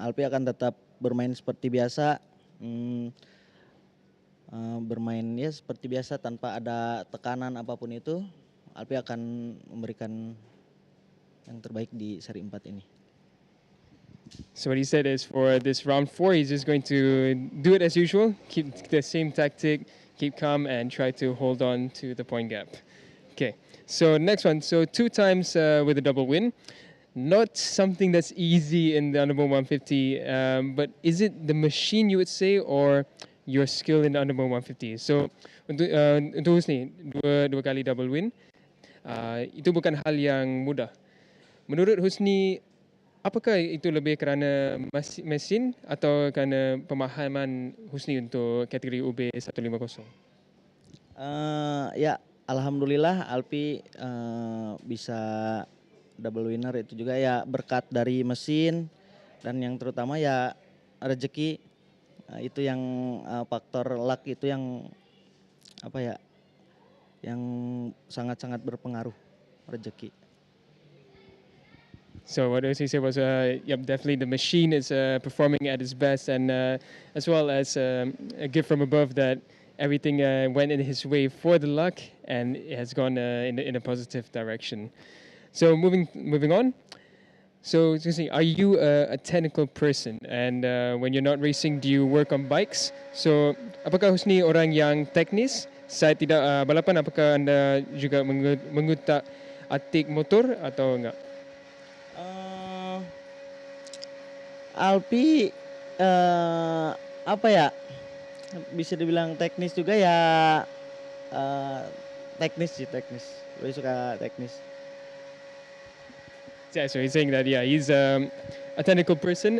Alpi akan tetap bermain seperti biasa. Bermain ya seperti biasa tanpa ada tekanan apapun itu. Alpi akan memberikan yang terbaik di seri 4 ini. So what he said is for this round 4, he's just going to do it as usual, keep the same tactic, keep calm, and try to hold on to the point gap. Okay, so next one. So 2 times with a double win. Not something that's easy in the underbone 150, but is it the machine you would say, or your skill in the underbone 150? So untuk Husni, dua kali double win, itu bukan hal yang mudah. Menurut Husni, apakah itu lebih kerana mesin atau kerana pemahaman Husni untuk kategori UB 150? Ya, alhamdulillah Alpi bisa double winner itu juga ya berkat dari mesin dan yang terutama ya rezeki. Itu yang faktor luck itu yang apa ya? Yang sangat-sangat berpengaruh, rezeki. So what he said was, definitely the machine is performing at its best, and as well as a gift from above that everything went in his way for the luck, and it has gone in a positive direction. So moving on. So are you a technical person? And when you're not racing, do you work on bikes? So apakah Husni orang yang teknis? Saat tidak balapan, apakah anda juga mengutak atik motor atau enggak? Alpi apa ya? Bisa dibilang teknis juga ya. Teknis. Lebih suka teknis. Yeah, so he's saying that he's a technical person.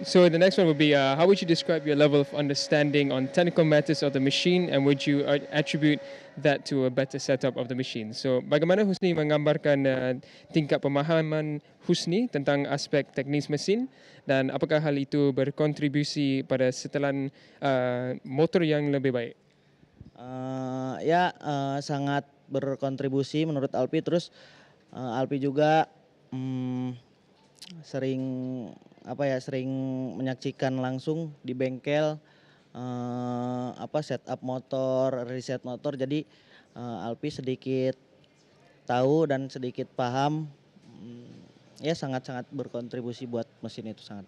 So the next one would be, how would you describe your level of understanding on technical matters of the machine, and would you attribute that to a better setup of the machine? So bagaimana Husni menggambarkan tingkat pemahaman Husni tentang aspek teknis mesin, dan apakah hal itu berkontribusi pada setelan motor yang lebih baik? Sangat berkontribusi menurut Alpi. Terus Alpi juga sering menyaksikan langsung di bengkel setup motor, reset motor. Jadi Alpi sedikit tahu dan sedikit paham. Ya sangat-sangat berkontribusi buat mesin itu sangat.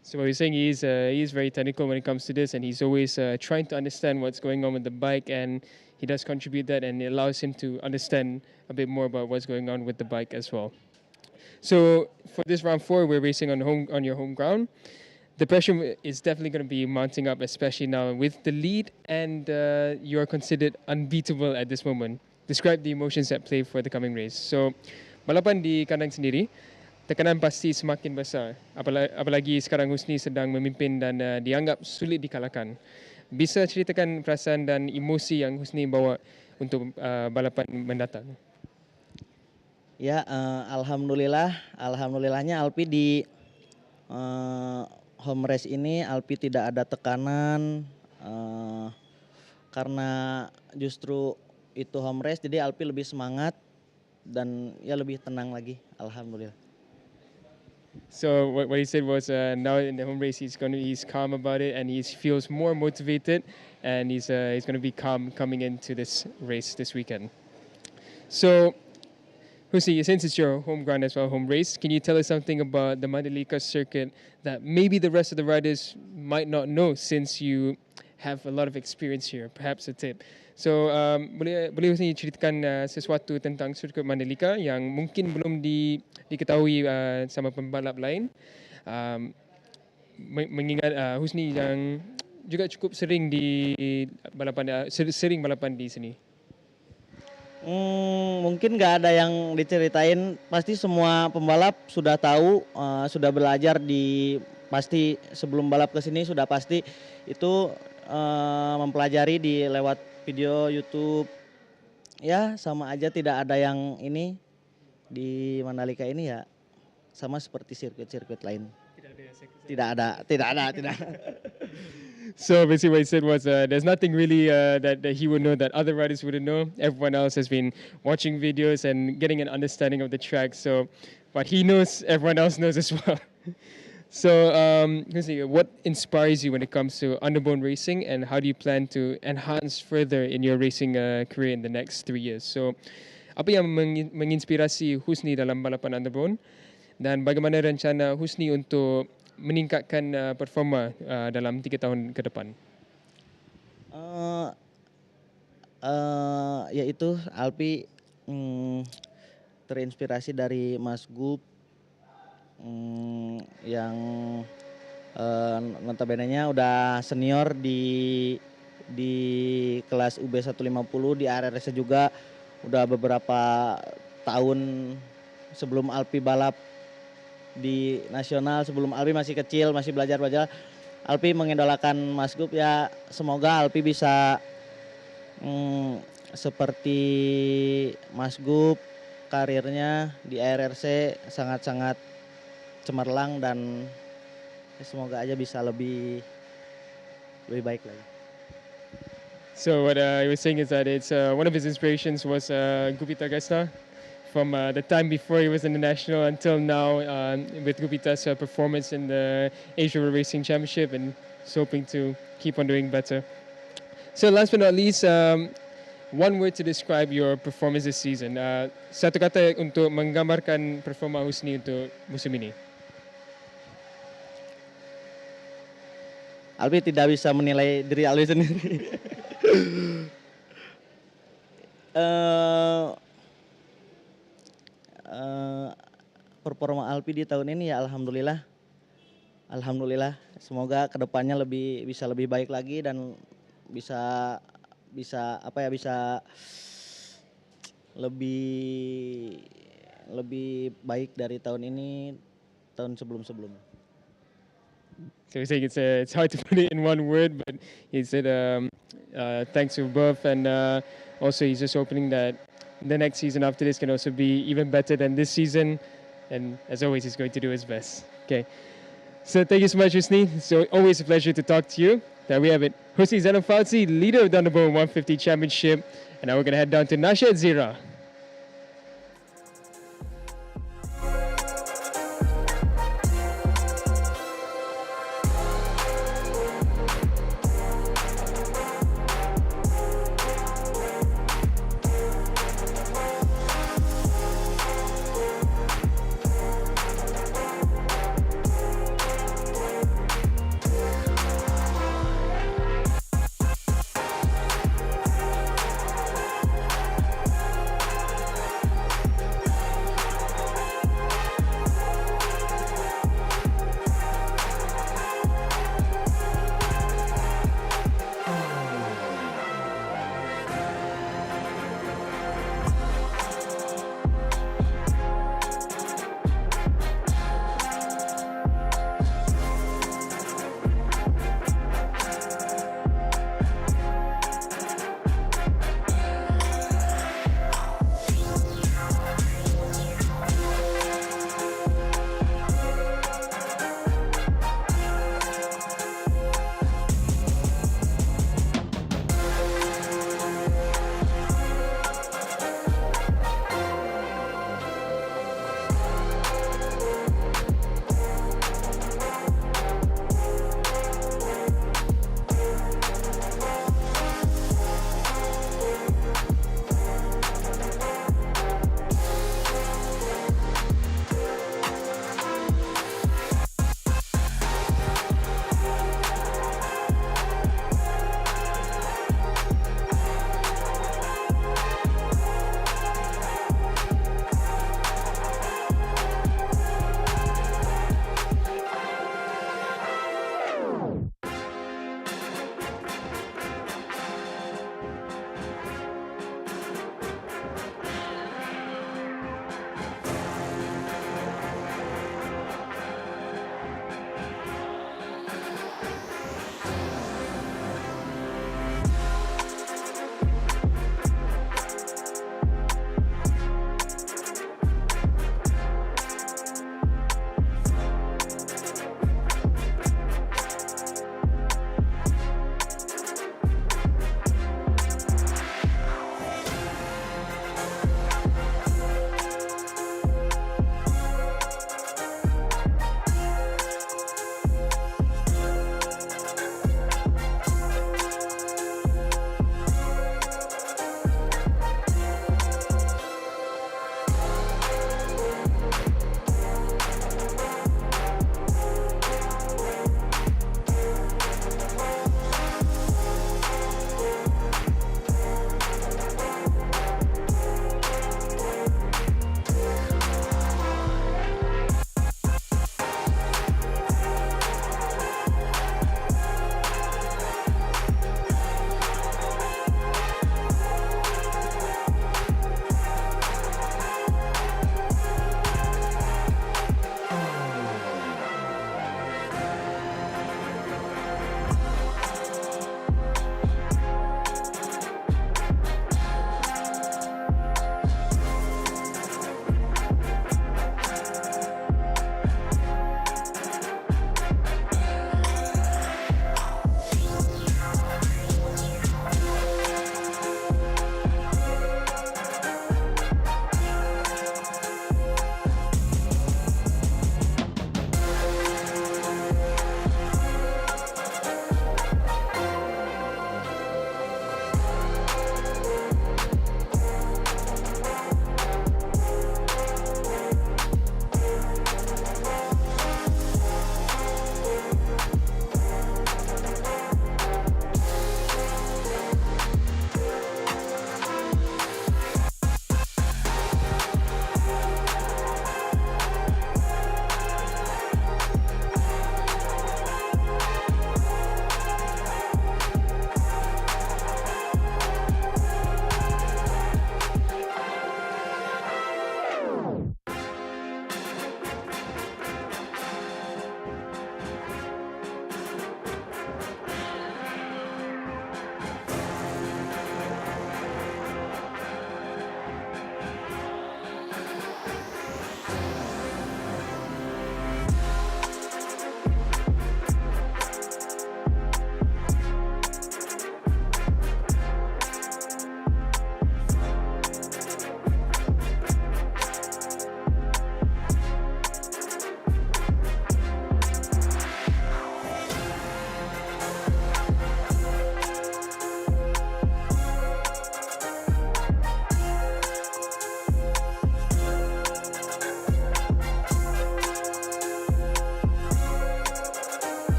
So what he's saying is he's very technical when it comes to this, and he's always trying to understand what's going on with the bike, and he does contribute that, and it allows him to understand a bit more about what's going on with the bike as well. So for this round 4, we're racing on your home ground. The pressure is definitely going to be mounting up, especially now with the lead, and you are considered unbeatable at this moment. Describe the emotions at play for the coming race. So balapan di kandang sendiri, tekanan pasti semakin besar. Apalagi sekarang Husni sedang memimpin dan dianggap sulit dikalahkan. Bisa ceritakan perasaan dan emosi yang Husni bawa untuk balapan mendatang? Ya, alhamdulillahnya Alpi di home race ini Alpi tidak ada tekanan karena justru itu home race, jadi Alpi lebih semangat dan ya lebih tenang lagi, alhamdulillah. So what he said was now in the home race he's calm about it, and he feels more motivated, and he's going to be calm coming into this race this weekend. So Husni, since it's your home ground as well, home race, can you tell us something about the Mandalika circuit that maybe the rest of the riders might not know, since you have a lot of experience here? Perhaps a tip. So boleh Husni ceritakan sesuatu tentang sirkuit Mandalika yang mungkin belum diketahui sama pembalap lain. Mengingat Husni yang juga cukup sering sering balapan di sini. Mungkin nggak ada yang diceritain. Pasti semua pembalap sudah tahu, sudah belajar pasti sebelum balap ke sini sudah pasti itu mempelajari di lewat video YouTube. Ya sama aja tidak ada yang ini di Mandalika ini ya sama seperti sirkuit-sirkuit lain. Tidak ada. So basically what he said was there's nothing really that he would know that other riders wouldn't know. Everyone else has been watching videos and getting an understanding of the track. So what he knows, everyone else knows as well. So Husni, what inspires you when it comes to underbone racing, and how do you plan to enhance further in your racing career in the next 3 years? So apa yang menginspirasi Husni dalam balapan underbone, dan bagaimana rencana Husni untuk meningkatkan performa dalam 3 tahun ke depan? Yaitu Alpi terinspirasi dari Mas Gup yang notabene-nya udah senior di kelas UB 150 di RRS juga udah beberapa tahun sebelum Alpi balap di nasional, sebelum Alpi masih kecil, masih belajar, Alpi mengidolakan Mas Gup ya. Semoga Alpi bisa seperti Mas Gup, karirnya di RRC sangat-sangat cemerlang dan semoga aja bisa lebih baik lagi. So what he was saying is that it's one of his inspirations was Gupita Gesta. From the time before he was in the national until now with Gupita's performance in the Asia World Racing Championship, and he's hoping to keep on doing better. So last but not least, one word to describe your performance this season. Satu kata untuk menggambarkan performa Husni untuk musim ini. Alpi tidak bisa menilai diri Alpi sendiri. Performa Alpi di tahun ini ya alhamdulillah. Semoga kedepannya bisa lebih baik lagi dan bisa lebih baik dari tahun ini, tahun sebelumnya. So he's saying it's hard to put it in one word, but he said thanks to both, and also he's just hoping that the next season after this can also be even better than this season, and as always he's going to do his best. Okay, so thank you so much, Husni. So always a pleasure to talk to you. There we have it, Husni Zainal-Fauzi, leader of the Underbone 150 Championship, and now we're going to head down to Nasha Zira.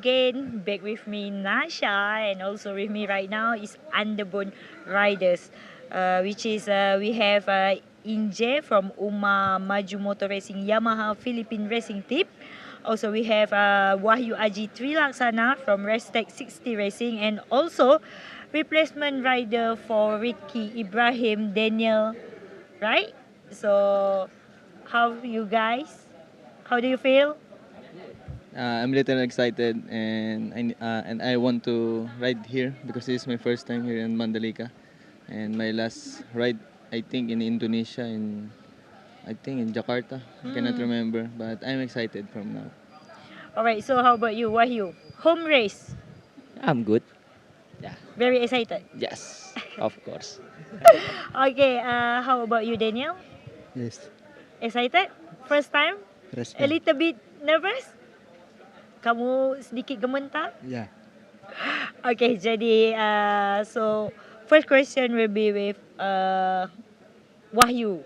again, back with me Nasha, and also with me right now is Underbone Riders, which is we have Inje from Uma Maju Motor Racing Yamaha Philippine Racing Team. Also we have Wahyu Aji Trilaksana from Restec 60 Racing, and also replacement rider for Ricky Ibrahim Daniel, right? So how you guys? How do you feel? I'm a little excited and I want to ride here because this is my first time here in Mandalika and my last ride I think in Indonesia I think in Jakarta. I cannot remember, but I'm excited from now. Alright, so how about you, Wahyu? Home race. I'm good. Yeah. Very excited. Yes, of course. Okay, how about you, Daniel? Yes. Excited? First time? First A little bit nervous? Kamu sedikit gementar? Yeah. Okay, jadi so first question will be with Wahyu.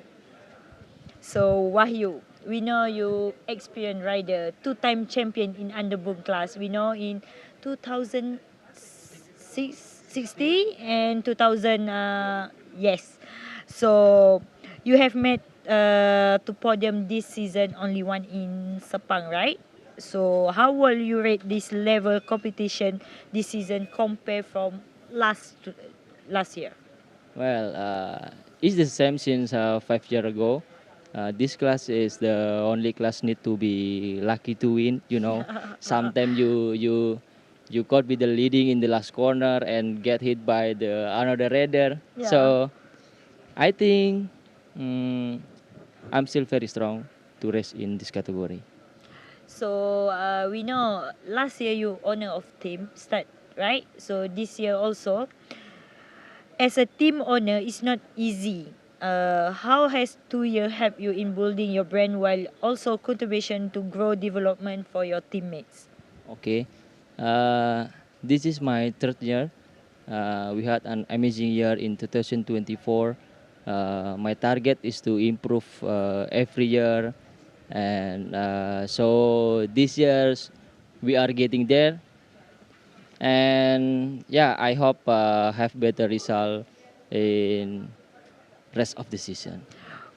So Wahyu, we know you experienced rider, two-time champion in underboom class. We know in 2060 and 2000 yes. So you have made to podium this season only one in Sepang, right? So how will you rate this level competition this season compared from last year? Well, it's the same since 5 years ago. This class is the only class need to be lucky to win. You know, sometimes you could be the leading in the last corner and get hit by the another rider. Yeah. So I think I'm still very strong to race in this category. So we know last year you owner of team start, right? So this year also, as a team owner, it's not easy. How has 2 years helped you in building your brand while also contribution to grow development for your teammates? Okay, this is my third year. We had an amazing year in 2024. My target is to improve every year, and so this year's we are getting there. And yeah, I hope have better result in rest of the season.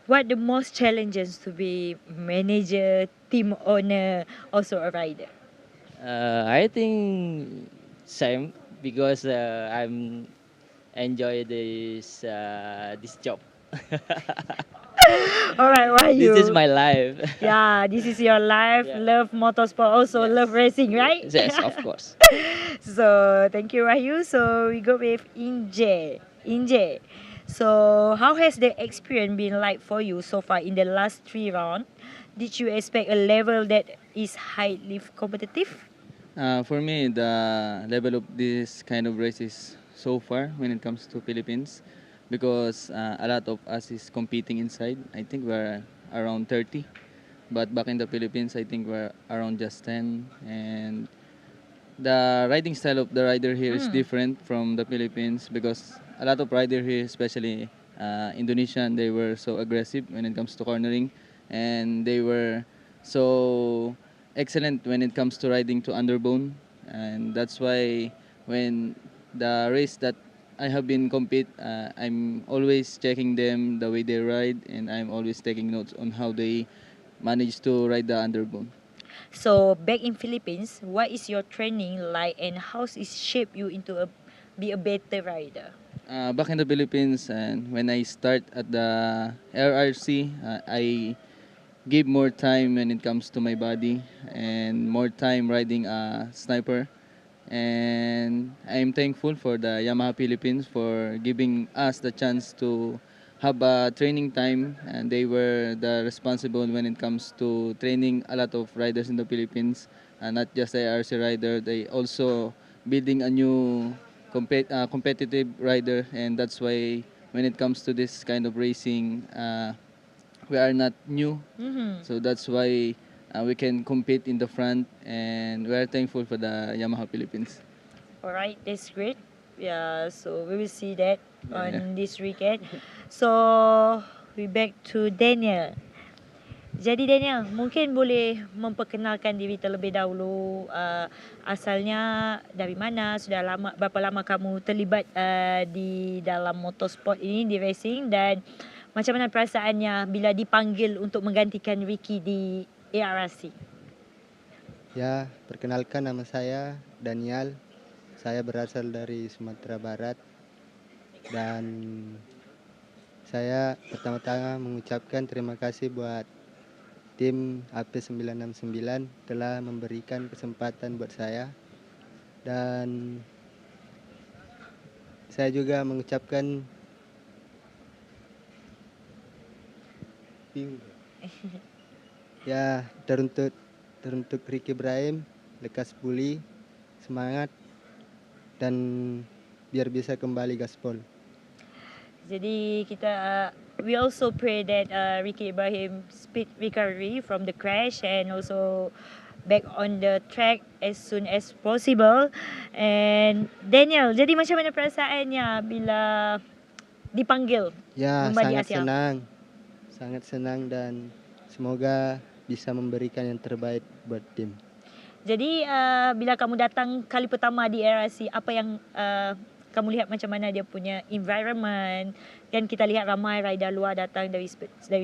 What the most challenges to be manager, team owner, also a rider? I think same because I'm enjoy this job. Alright, why you? This is my life. Yeah, this is your life. Yeah. Love motorsport, also love racing, right? Yes, of course. So thank you, Wahyu. So we go with Inje. Inje. So how has the experience been like for you so far in the last 3 rounds? Did you expect a level that is highly competitive? For me, the level of this kind of race is so far when it comes to Philippines because a lot of us is competing inside. I think we're around 30, but back in the Philippines, I think we're around just 10. And the riding style of the rider here is different from the Philippines because a lot of rider here, especially Indonesian, they were so aggressive when it comes to cornering, and they were so excellent when it comes to riding to underbone, and that's why when the race that I have been compete, I'm always checking them the way they ride, and I'm always taking notes on how they manage to ride the underbone. So back in Philippines, what is your training like and how is shape you into be a better rider? Back in the Philippines, and when I start at the RRC, I give more time when it comes to my body and more time riding a sniper. And I'm thankful for the Yamaha Philippines for giving us the chance to have a training time, and they were the responsible when it comes to training a lot of riders in the Philippines, and not just the RC rider. They also building a new competitive rider, and that's why when it comes to this kind of racing, we are not new. So that's why we can compete in the front, and we are thankful for the Yamaha Philippines. Alright, that's great. Yeah, so we will see that on Yeah. this weekend. So we back to Daniel. Jadi Daniel, mungkin boleh memperkenalkan diri terlebih dahulu. Asalnya dari mana? Berapa lama kamu terlibat di dalam motorsport ini, di racing, dan macam mana perasaannya bila dipanggil untuk menggantikan Ricky di ARC? Ya, perkenalkan nama saya Daniel. Saya berasal dari Sumatera Barat dan saya pertama-tama mengucapkan terima kasih buat tim AP969 telah memberikan kesempatan buat saya, dan saya juga mengucapkan ya teruntuk Ricky Ibrahim, lekas pulih, semangat, dan biar bisa kembali gaspol. Jadi we also pray that Ricky Ibrahim speed recovery from the crash and also back on the track as soon as possible. And Daniel, jadi macam mana perasaannya bila dipanggil Ya, kembali sangat Asia? sangat senang dan semoga bisa memberikan yang terbaik buat tim. Jadi bila kamu datang kali pertama di ARC, apa yang kamu lihat macam mana dia punya environment? Kan kita lihat ramai rider luar datang dari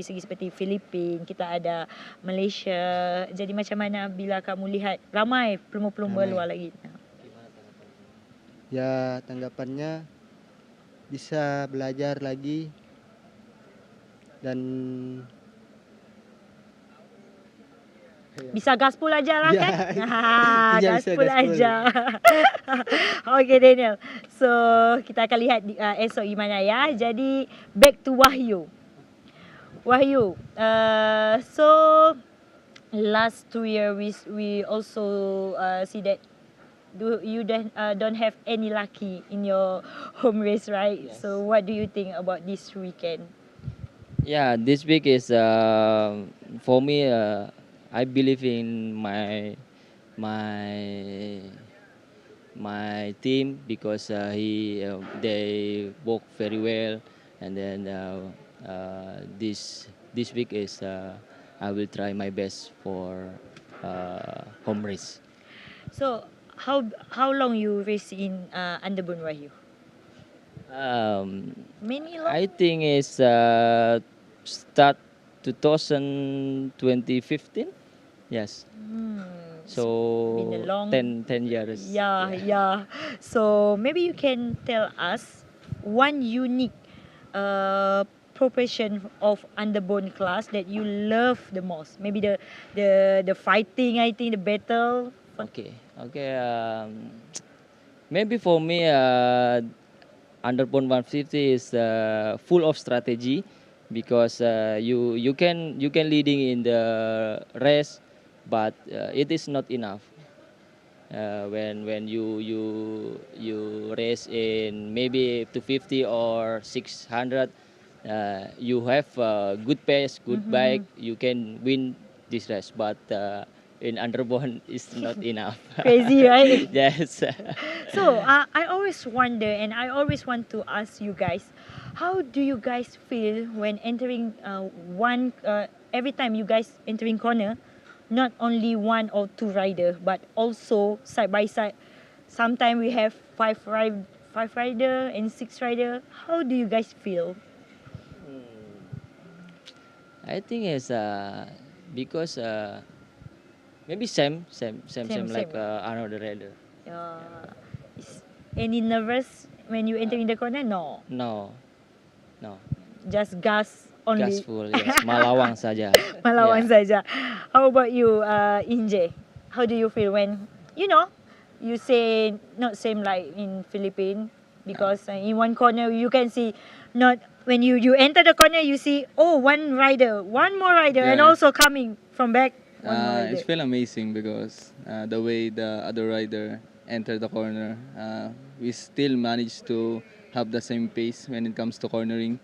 segi seperti Filipina, kita ada Malaysia. Jadi macam mana bila kamu lihat ramai pelumba-pelumba luar lagi? Ya, tanggapannya bisa belajar lagi dan bisa gaspol aja lah Ya, kan? intinya bisa Gaspol gaspol. aja. Okay Daniel. So kita akan lihat esok gimana ya. Jadi back to Wahyu. Wahyu. So last 2 years we also see that you don't have any lucky in your home race, right? Yes. So what do you think about this weekend? Yeah, this week is for me. I believe in my team because they work very well, and then this week is I will try my best for home race. So how long you race in Underbone, Wahyu? Many long? I think it's start 2015. Yes. So been a long 10 years. Yeah. So maybe you can tell us one unique profession of underbone class that you love the most. Maybe the fighting, I think the battle. Okay. Maybe for me, underbone 150 is full of strategy because you can leading in the race, but it is not enough. When you race in maybe 250 or 600, you have good pace, good bike, you can win this race. But in underbone is not enough. Crazy, right? Yes. So I always wonder, and I always want to ask you guys, how do you guys feel when entering every time you guys entering corner, not only one or two rider, but also side by side. Sometimes we have five rider and 6 rider. How do you guys feel? I think it's because maybe same like another rider. Is any nervous when you enter in the corner? No. No. Just gas only. Gas full, yes. Malawang saja. Malawang saja. How about you, Inje? How do you feel when you say not same like in Philippines, because in one corner you can see not when you enter the corner you see one more rider and Yeah. also coming from back one more rider. It's feel amazing because the way the other rider entered the corner, we still managed to have the same pace when it comes to cornering.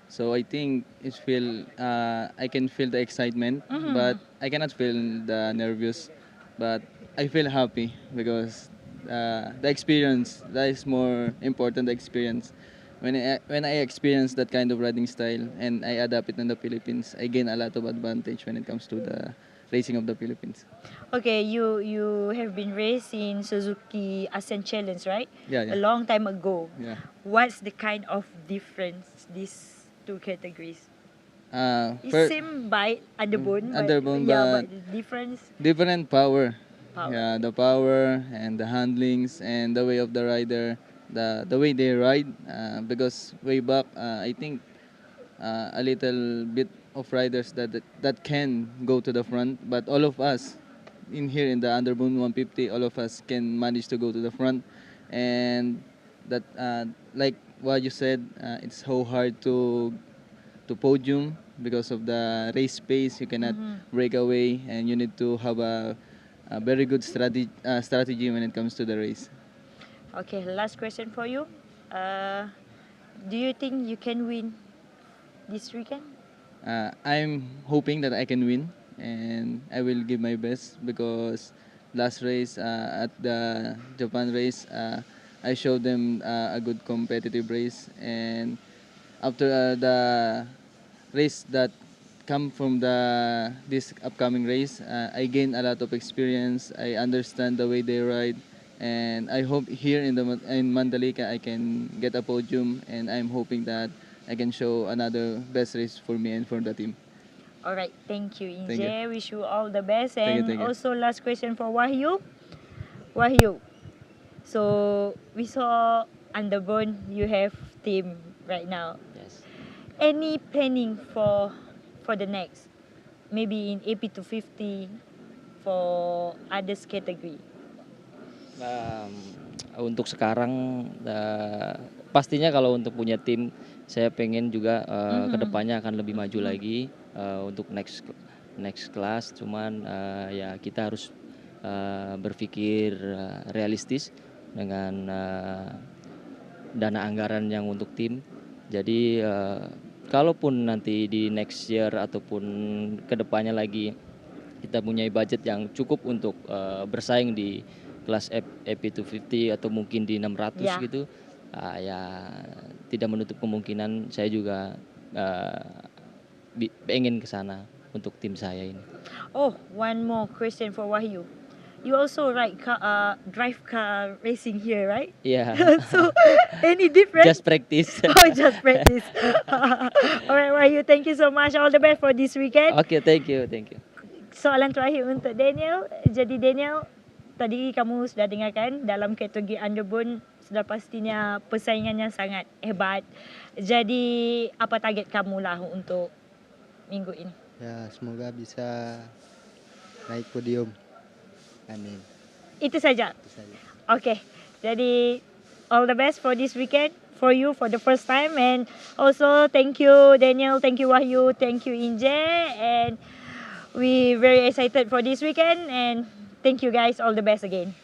So I think I can feel the excitement, but I cannot feel the nervous. But I feel happy because the experience, that is more important, the experience. when I experience that kind of riding style and I adapt it in the Philippines, I gain a lot of advantage when it comes to the racing of the Philippines. Okay, you have been racing Suzuki Ascent Challenge, right? Yeah. A long time ago. Yeah. What's the kind of difference these two categories? It For same bike underbone, underbone, yeah, but but the difference. different power. Power. Yeah, the power and the handlings and the way of the rider, the way they ride. Because way back, I think a little bit of riders that can go to the front, but all of us in here in the Underbone 150, all of us can manage to go to the front, and that like what you said, it's so hard to podium because of the race pace. You cannot break away, and you need to have a very good strategy when it comes to the race. Okay, last question for you. Do you think you can win this weekend? I'm hoping that I can win, and I will give my best because last race at the Japan race, I showed them a good competitive race, and after the race that come from the this upcoming race, I gain a lot of experience. I understand the way they ride, and I hope here in Mandalika I can get a podium, and I'm hoping that I can show another best race for me and for the team. Alright, thank you, Thank you. Inje. Wish you all the best. Thank you, And thank you. also last question for Wahyu. Wahyu. So we saw Underbone, you have team right now. Yes. Any planning for the next? Maybe in AP 250 for others category. Untuk sekarang pastinya kalau untuk punya tim saya pengen juga kedepannya akan lebih maju lagi untuk next class. Cuman ya kita harus berpikir realistis dengan dana anggaran yang untuk tim. Jadi kalaupun nanti di next year ataupun kedepannya lagi kita punya budget yang cukup untuk bersaing di kelas EP250 atau mungkin di 600 Ya. gitu, ya tidak menutup kemungkinan saya juga pengen ke sana untuk tim saya ini. Oh, one more question for Wahyu. You also drive car racing here, right? Yeah. So, any different? Just practice. Oh, just practice. Alright, Wahyu, thank you so much. All the best for this weekend. Okay, thank you. Soalan terakhir untuk Daniel. Jadi Daniel, tadi kamu sudah dengarkan dalam kategori underbone sudah pastinya persaingannya sangat hebat. Jadi apa target kamu lah untuk minggu ini? Ya, semoga bisa naik podium. Amin. Itu saja. Itu saja. Okay. Jadi all the best for this weekend for you for the first time, and also thank you Daniel, thank you Wahyu, thank you Inje, and we very excited for this weekend, and thank you guys, all the best again.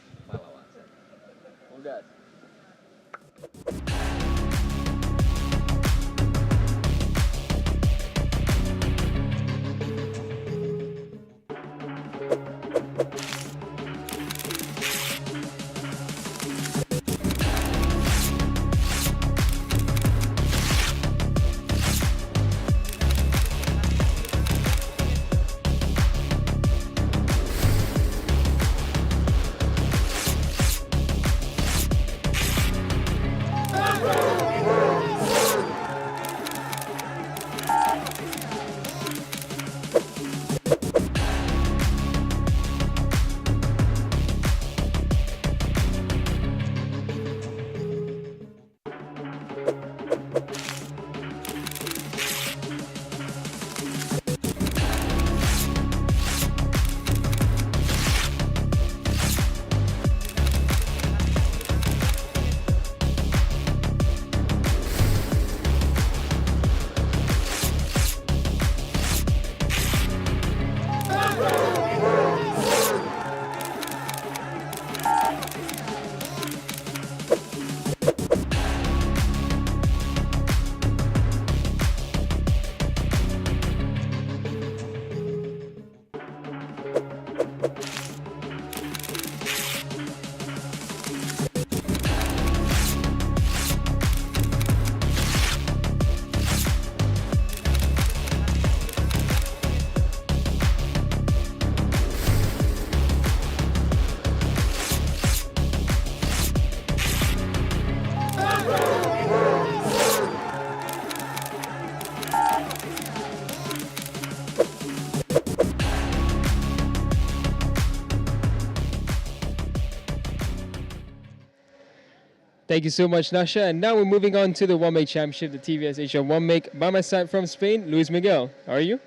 Thank you so much, Nasha. And now we're moving on to the One Make Championship, the TVS Asia One Make. By my side from Spain, Luis Miguel. How are you?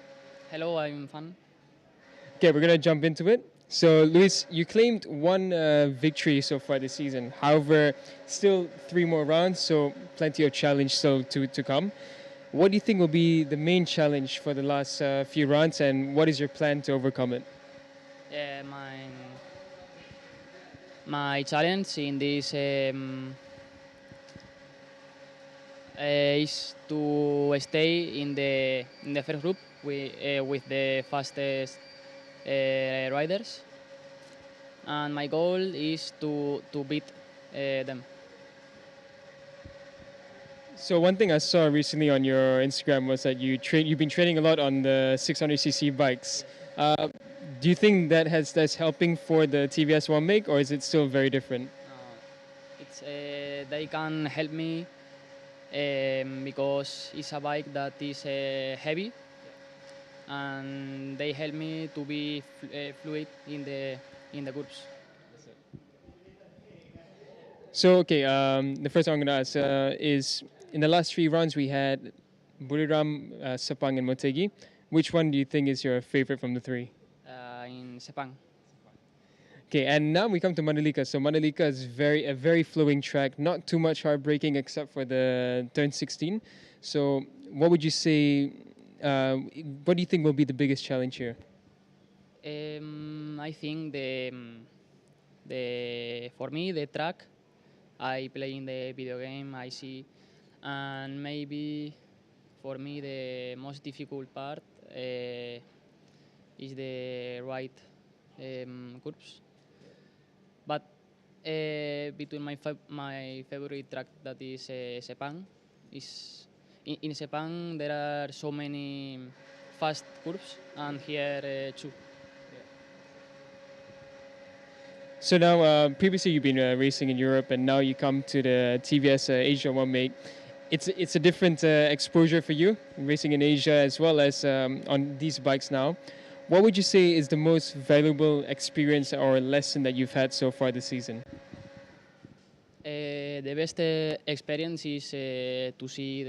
Hello, I'm Fan. Okay, we're gonna jump into it. So, Luis, you claimed one victory so far this season. However, still three more rounds, so plenty of challenge still to come. What do you think will be the main challenge for the last few rounds, and what is your plan to overcome it? Yeah, my challenge in this is to stay in the first group with the fastest riders, and my goal is to beat them. So one thing I saw recently on your Instagram was that you've been training a lot on the 600cc bikes. Do you think that's helping for the TVS One Make, or is it still very different? It's they can help me because it's a bike that is heavy, and they help me to be fluid in the groups. So okay, the first one I'm gonna ask is in the last three rounds we had Buriram, Sepang, and Motegi. Which one do you think is your favorite from the three? In Sepang. Okay, and now we come to Mandalika. So Mandalika is a very flowing track, not too much hard braking except for the turn 16. So what would you say? What do you think will be the biggest challenge here? I think the for me the track I play in the video game I see, and maybe for me the most difficult part is the right curves. But between my favorite track that is Sepang is in Sepang there are so many fast curves, and here too. So now, previously you've been racing in Europe, and now you come to the TVS Asia One Make. It's a different exposure for you, racing in Asia as well as on these bikes now. What would you say is the most valuable experience or lesson that you've had so far this season? The best experience is to see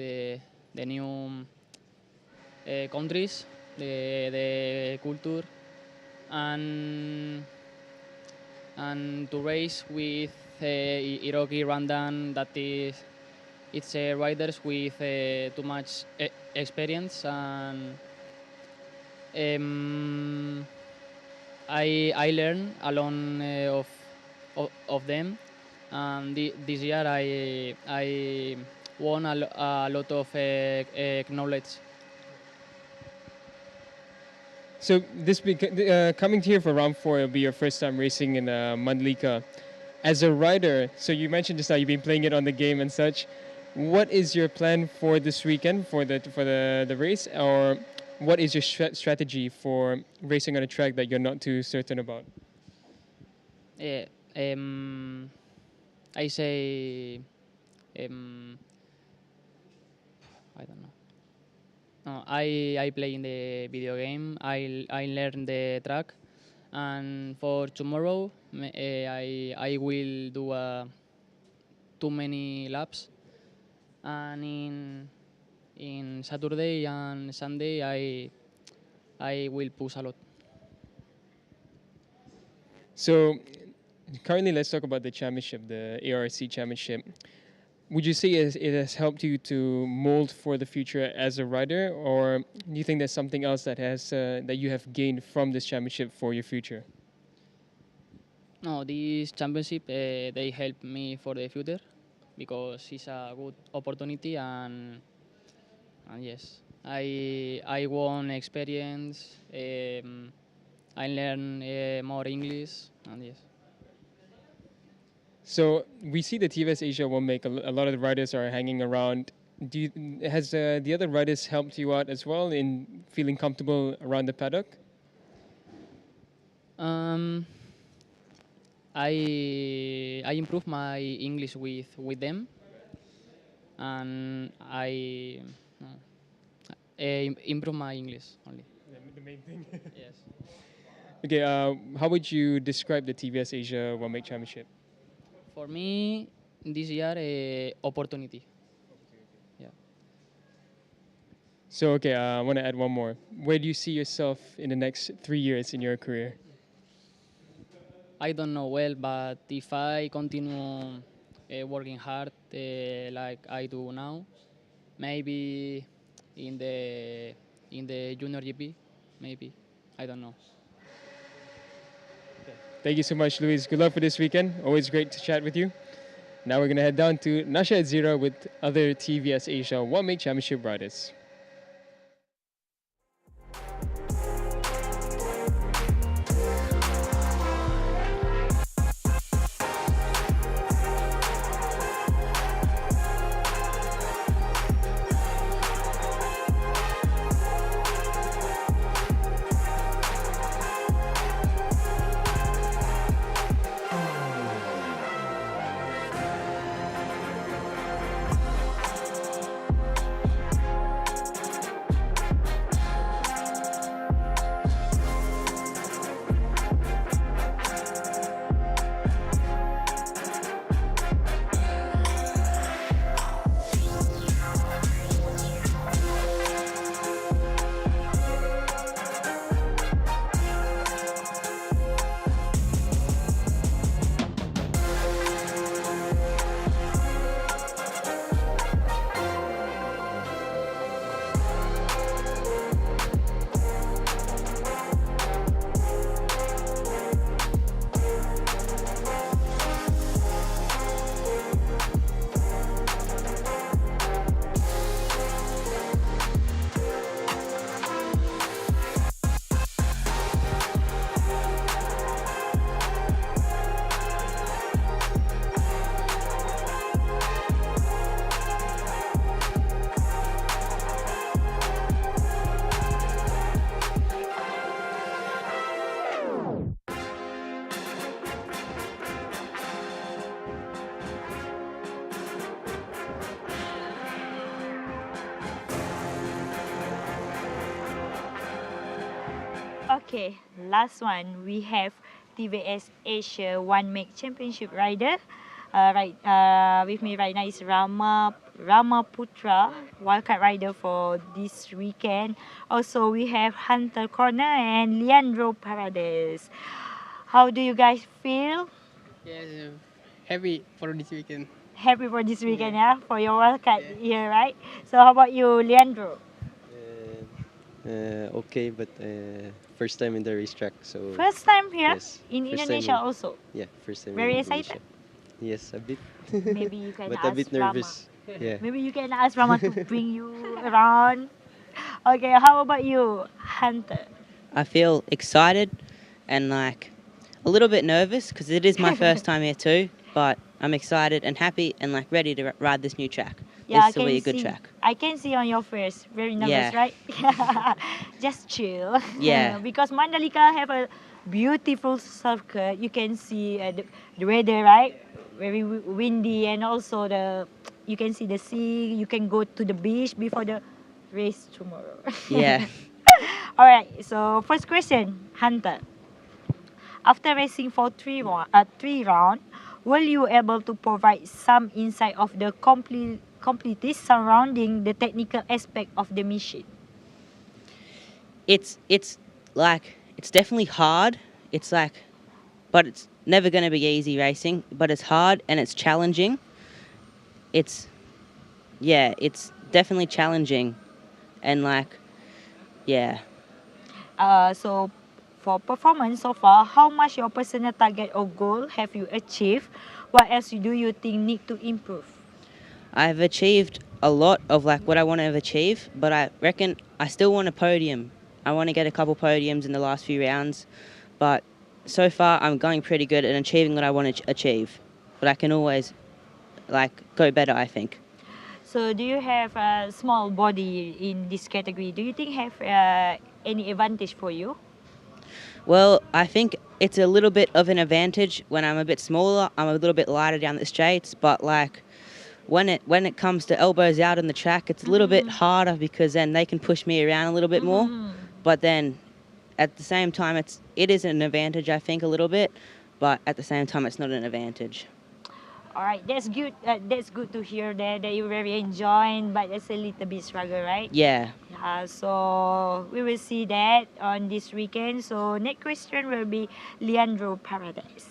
the new countries, the culture, and to race with Iroki Randan, that is it's riders with too much experience, and I learn along of them, and this year I won a lot of knowledge. So coming here for round four will be your first time racing in Mandalika. As a rider, so you mentioned just now you've been playing it on the game and such. What is your plan for this weekend for the race, or what is your strategy for racing on a track that you're not too certain about? Yeah, I say I don't know. No, I play in the video game. I learn the track, and for tomorrow I will do too many laps, and in Saturday and Sunday I will push a lot. So currently, let's talk about the championship, the ARC championship. Would you say it has helped you to mold for the future as a rider, or do you think there's something else that you have gained from this championship for your future? No, this championship they help me for the future because it's a good opportunity, and yes, I won experience. I learn more English, and yes. So we see the TVS Asia One Make. A lot of the riders are hanging around. Has the other riders helped you out as well in feeling comfortable around the paddock? I improve my English with them, and I improve my English only. The main thing. Yes. Okay, how would you describe the TVS Asia One Make Championship? For me, this year opportunity. Yeah. So, okay, I want to add one more. Where do you see yourself in the next 3 years in your career? I don't know well, but if I continue working hard like I do now, maybe in the junior GP, maybe I don't know. Thank you so much, Luis. Good luck for this weekend. Always great to chat with you. Now we're going to head down to Nasha at Zira with other TVS Asia One Make Championship riders. Okay, last one we have TVS Asia One Make Championship rider. With me right now is Rama Putra, wildcard rider for this weekend. Also, we have Hunter Corner and Leandro Paredes. How do you guys feel? Yes, happy for this weekend. Happy for this weekend, yeah? For your wildcard here, right? So, how about you, Leandro? Okay, but first time in the racetrack, so First time here yes, in first Indonesia time also. Yeah, first time Very in excited? Indonesia. Yes, a bit. Maybe you can but ask a bit Rama. nervous. Yeah. Maybe you can ask Rama to bring you around. Okay, how about you, Hunter? I feel excited and like a little bit nervous because it is my first time here too, but I'm excited and happy and like ready to ride this new track. Yeah, This will be a good see. track. I can see on your face, very nervous, Yeah. right? Just chill. Yeah. Because Mandalika have a beautiful circuit. You can see the weather, right? Very windy, and also you can see the sea. You can go to the beach before the race tomorrow. Yeah. All right. So first question, Hunter. After racing for three round, will you able to provide some insight of the completeness surrounding the technical aspect of the mission? It's like it's definitely hard. It's like, but it's never going to be easy racing. But it's hard and it's challenging. It's definitely challenging, and like, yeah. So for performance so far, how much your personal target or goal have you achieved? What else do you think need to improve? I've achieved a lot of like what I want to achieve, but I reckon I still want a podium. I want to get a couple podiums in the last few rounds, but so far I'm going pretty good at achieving what I want to achieve. But I can always like go better, I think. So do you have a small body in this category? Do you think have any advantage for you? Well, I think it's a little bit of an advantage when I'm a bit smaller. I'm a little bit lighter down the straights, but like when it comes to elbows out on the track, it's a little bit harder because then they can push me around a little bit more. But then at the same time, it is an advantage, I think, a little bit, but at the same time, it's not an advantage. All right, that's good. That's good to hear that you very enjoying, but it's a little bit struggle, right? Yeah. So we will see that on this weekend. So next question will be Leandro Paradise.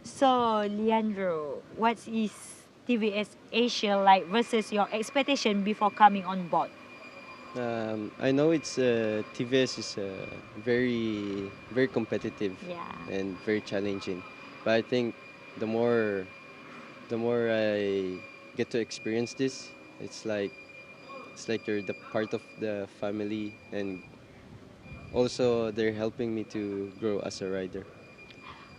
So Leandro, what is TVS Asia like versus your expectation before coming on board? I know it's TVS is very competitive Yeah. and very challenging, but I think the more the more I get to experience this, it's like you're the part of the family, and also they're helping me to grow as a rider.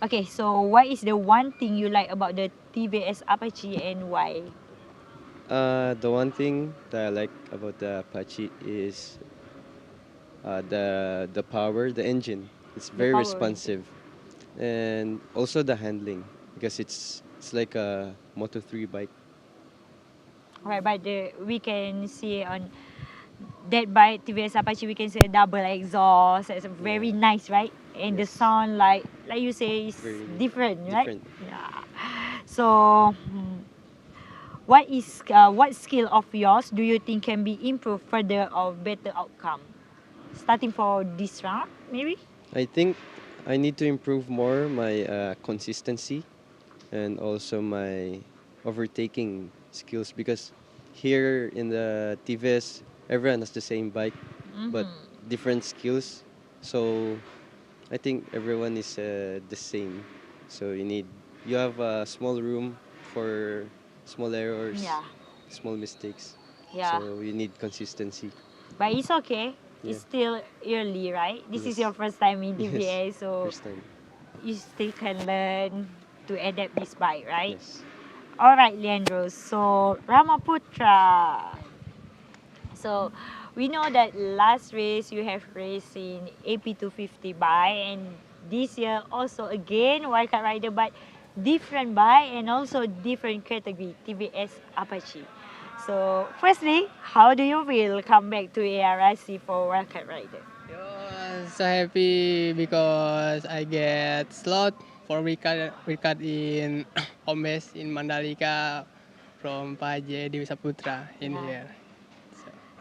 Okay, so what is the one thing you like about the TVS Apache and why? The one thing that I like about the Apache is the power, the engine. It's The very power engine. responsive, and also the handling because it's like a Moto3 bike. Right, but we can see on that bike TVS Apache we can see a double exhaust. It's very nice, right? And the Yes. sound like you say is Very different, right? different. Yeah. So what skill of yours do you think can be improved further or better outcome? Starting for this round, maybe? I think I need to improve more my consistency and also my overtaking skills because here in the TVS everyone has the same bike but different skills. So I think everyone is the same. So you have a small room for small errors, Yeah. small mistakes. Yeah. So you need consistency. But it's okay. Yeah. It's still early, right? This is Yes. your first time in Yes. TVS, so First time. you still can learn to adapt this bike, right? Yes. All right, Leandro. So Ramaputra. So we know that last race you have raced in AP250 bike, and this year also again wildcard rider, but different bike and also different category TVS Apache. So firstly, how do you feel come back to ARIC for wildcard rider? So happy because I get slot for record in Omes in Mandalika from Paje Dewi Saputra in Yeah. here.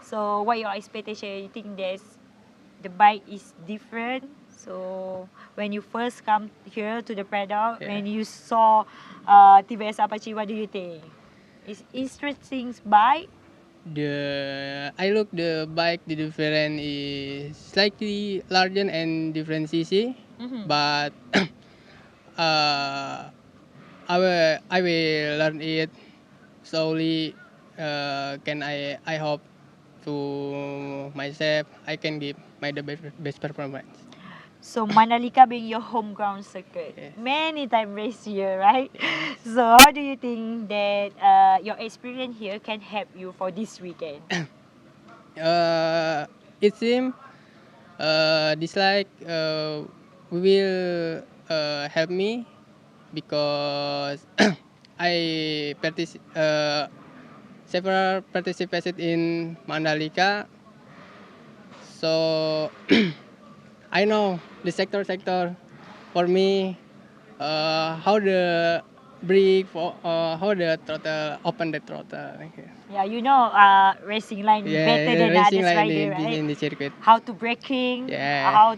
So what your expectation? You think the bike is different? So when you first come here to the paddock, when you saw TVS Apache, what do you think? It's interesting bike. I look the bike the different is slightly larger and different CC, Mhm. but I will learn it slowly. Can I hope to myself I can give my the best performance. So Manalika being your home ground circuit, many time race here, right? So how do you think that your experience here can help you for this weekend? It seems dislike will help me because I several participated in Mandalika, so I know the sector for me how the brake for how the throttle open the throttle. Yeah, you know racing line better than racing others line rider, right? in the circuit. How to braking, Yeah. how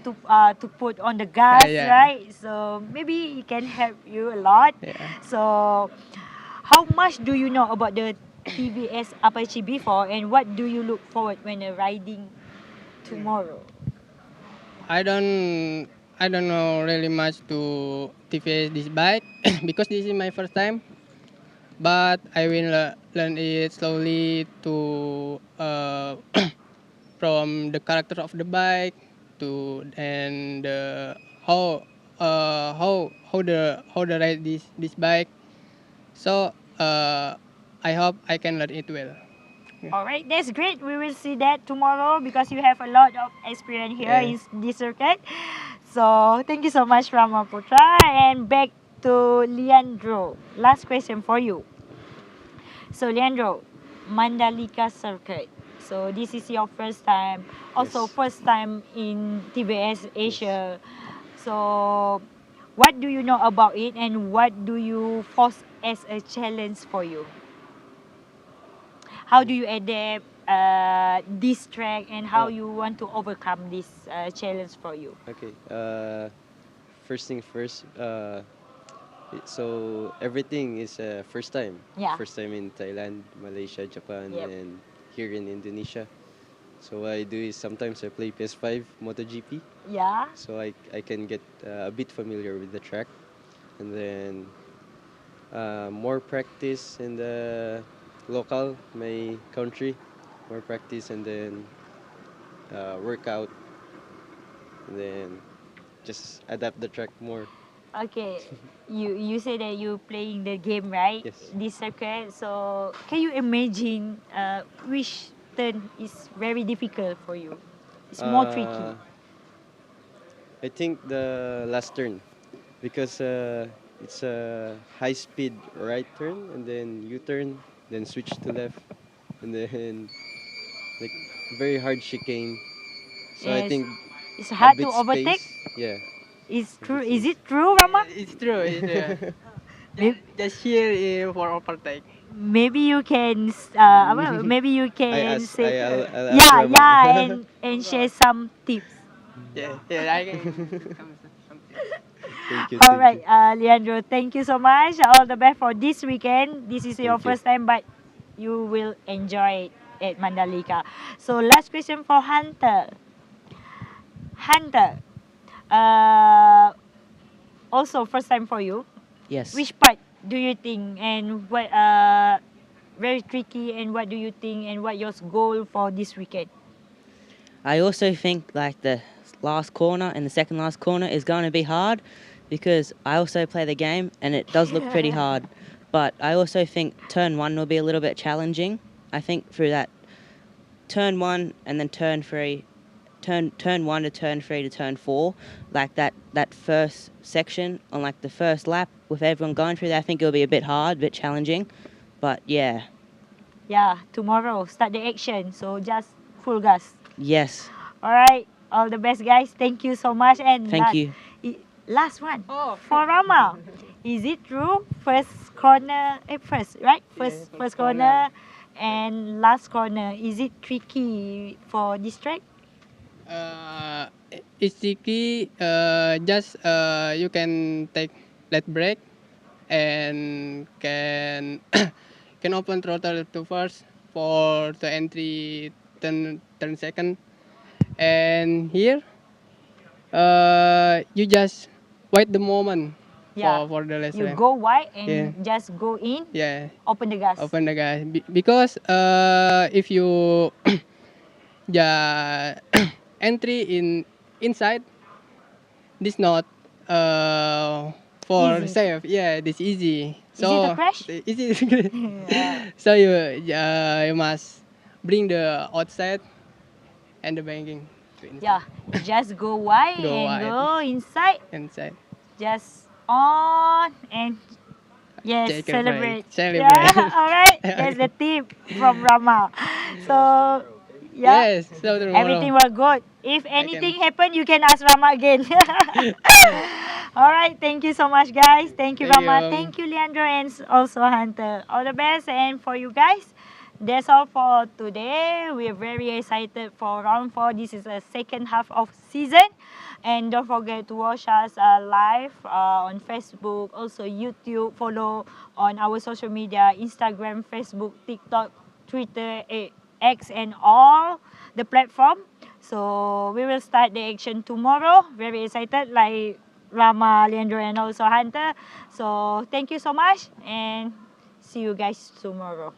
to put on the gas, Yeah. right? So maybe it can help you a lot. So how much do you know about the TVS Apache before, and what do you look forward when riding tomorrow? I don't know really much to TVS this bike because this is my first time. But I will learn it slowly to from the character of the bike to and how the ride this bike. So I hope I can learn it well. All right, that's great. We will see that tomorrow because you have a lot of experience here in this circuit. So thank you so much, Ramaputra. And back to Leandro. Last question for you. So Leandro, Mandalika circuit. So this is your first time, also Yes. first time in TVS Asia. So What do you know about it, and what do you force as a challenge for you? How do you adapt this track, and how Oh, you want to overcome this challenge for you? okay. First thing first. So everything is first time. Yeah. First time in Thailand, Malaysia, Japan, Yep. and here in Indonesia. So what I do is sometimes I play PS5 MotoGP. Yeah. So I can get a bit familiar with the track, and then more practice in the local, my country, more practice, and then workout, and then just adapt the track more. Okay. You say that you playing the game, right? Yes. This circuit. So can you imagine which turn is very difficult for you? It's more tricky. I think the last turn, because it's a high speed right turn, and then U turn, then switch to left, and then like very hard chicane. So I Yes. think It's a hard to bit overtake. space. Yeah. It's a true. bit Is space. it true, Rama? It's true. It's true. Maybe, Just here for overtake. maybe you can maybe you can say I'll ask yeah, Rama. yeah, and share some tips. Yeah, yeah, I can come something. Thank you, All thank right, you, Leandro, thank you so much. All the best for this weekend. This is your thank you. first time, but you will enjoy it at Mandalika. So last question for Hunter. Hunter, uh, also first time for you. Yes. Which part do you think, and what very tricky, and what do you think, and what your goal for this weekend? I also think like the last corner and the second last corner is going to be hard because I also play the game and it does look pretty hard. But I also think turn one will be a little bit challenging. I think through that turn one and then turn three, turn one to turn three to turn four, like that first section on like the first lap with everyone going through that, I think it'll be a bit hard, a bit challenging. But yeah, Yeah, tomorrow start the action. So just full gas. yes, All right, all the best, guys. Thank you so much. And thank you. last one for Rama. Is it true? First corner, first right? First corner, and last corner. Is it tricky for this track? It's tricky. Just you can take left brake and can open throttle to first for the entry turn second. And here, you just wait the moment Yeah. for the last You lap. go wide Yeah. and just go in. Yeah. Open the gas. Open the gas because if you yeah entry inside this not for Easy. safe. Yeah, this easy. Easy to So crash? easy. Yeah. So you must bring the outside and the banking to inside. Yeah. Just go wide Go and wide. go inside. Inside. Just on and yes, Take a break. celebrate. Celebrate. Yeah, all right. That's the tip from Rama. So, yeah, Yes. So tomorrow. everything will good. If anything happen, you can ask Rama again. All right. Thank you so much, guys. Thank you, Thank Rama. you. Thank you, Leandro, and also Hunter. All the best, and for you guys. That's all for today. We're very excited for round 4. This is the second half of season. And don't forget to watch us live on Facebook, also YouTube. Follow on our social media, Instagram, Facebook, TikTok, Twitter, X, and all the platform. So we will start the action tomorrow. Very excited like Rama, Leandro, and also Hunter. So thank you so much and see you guys tomorrow.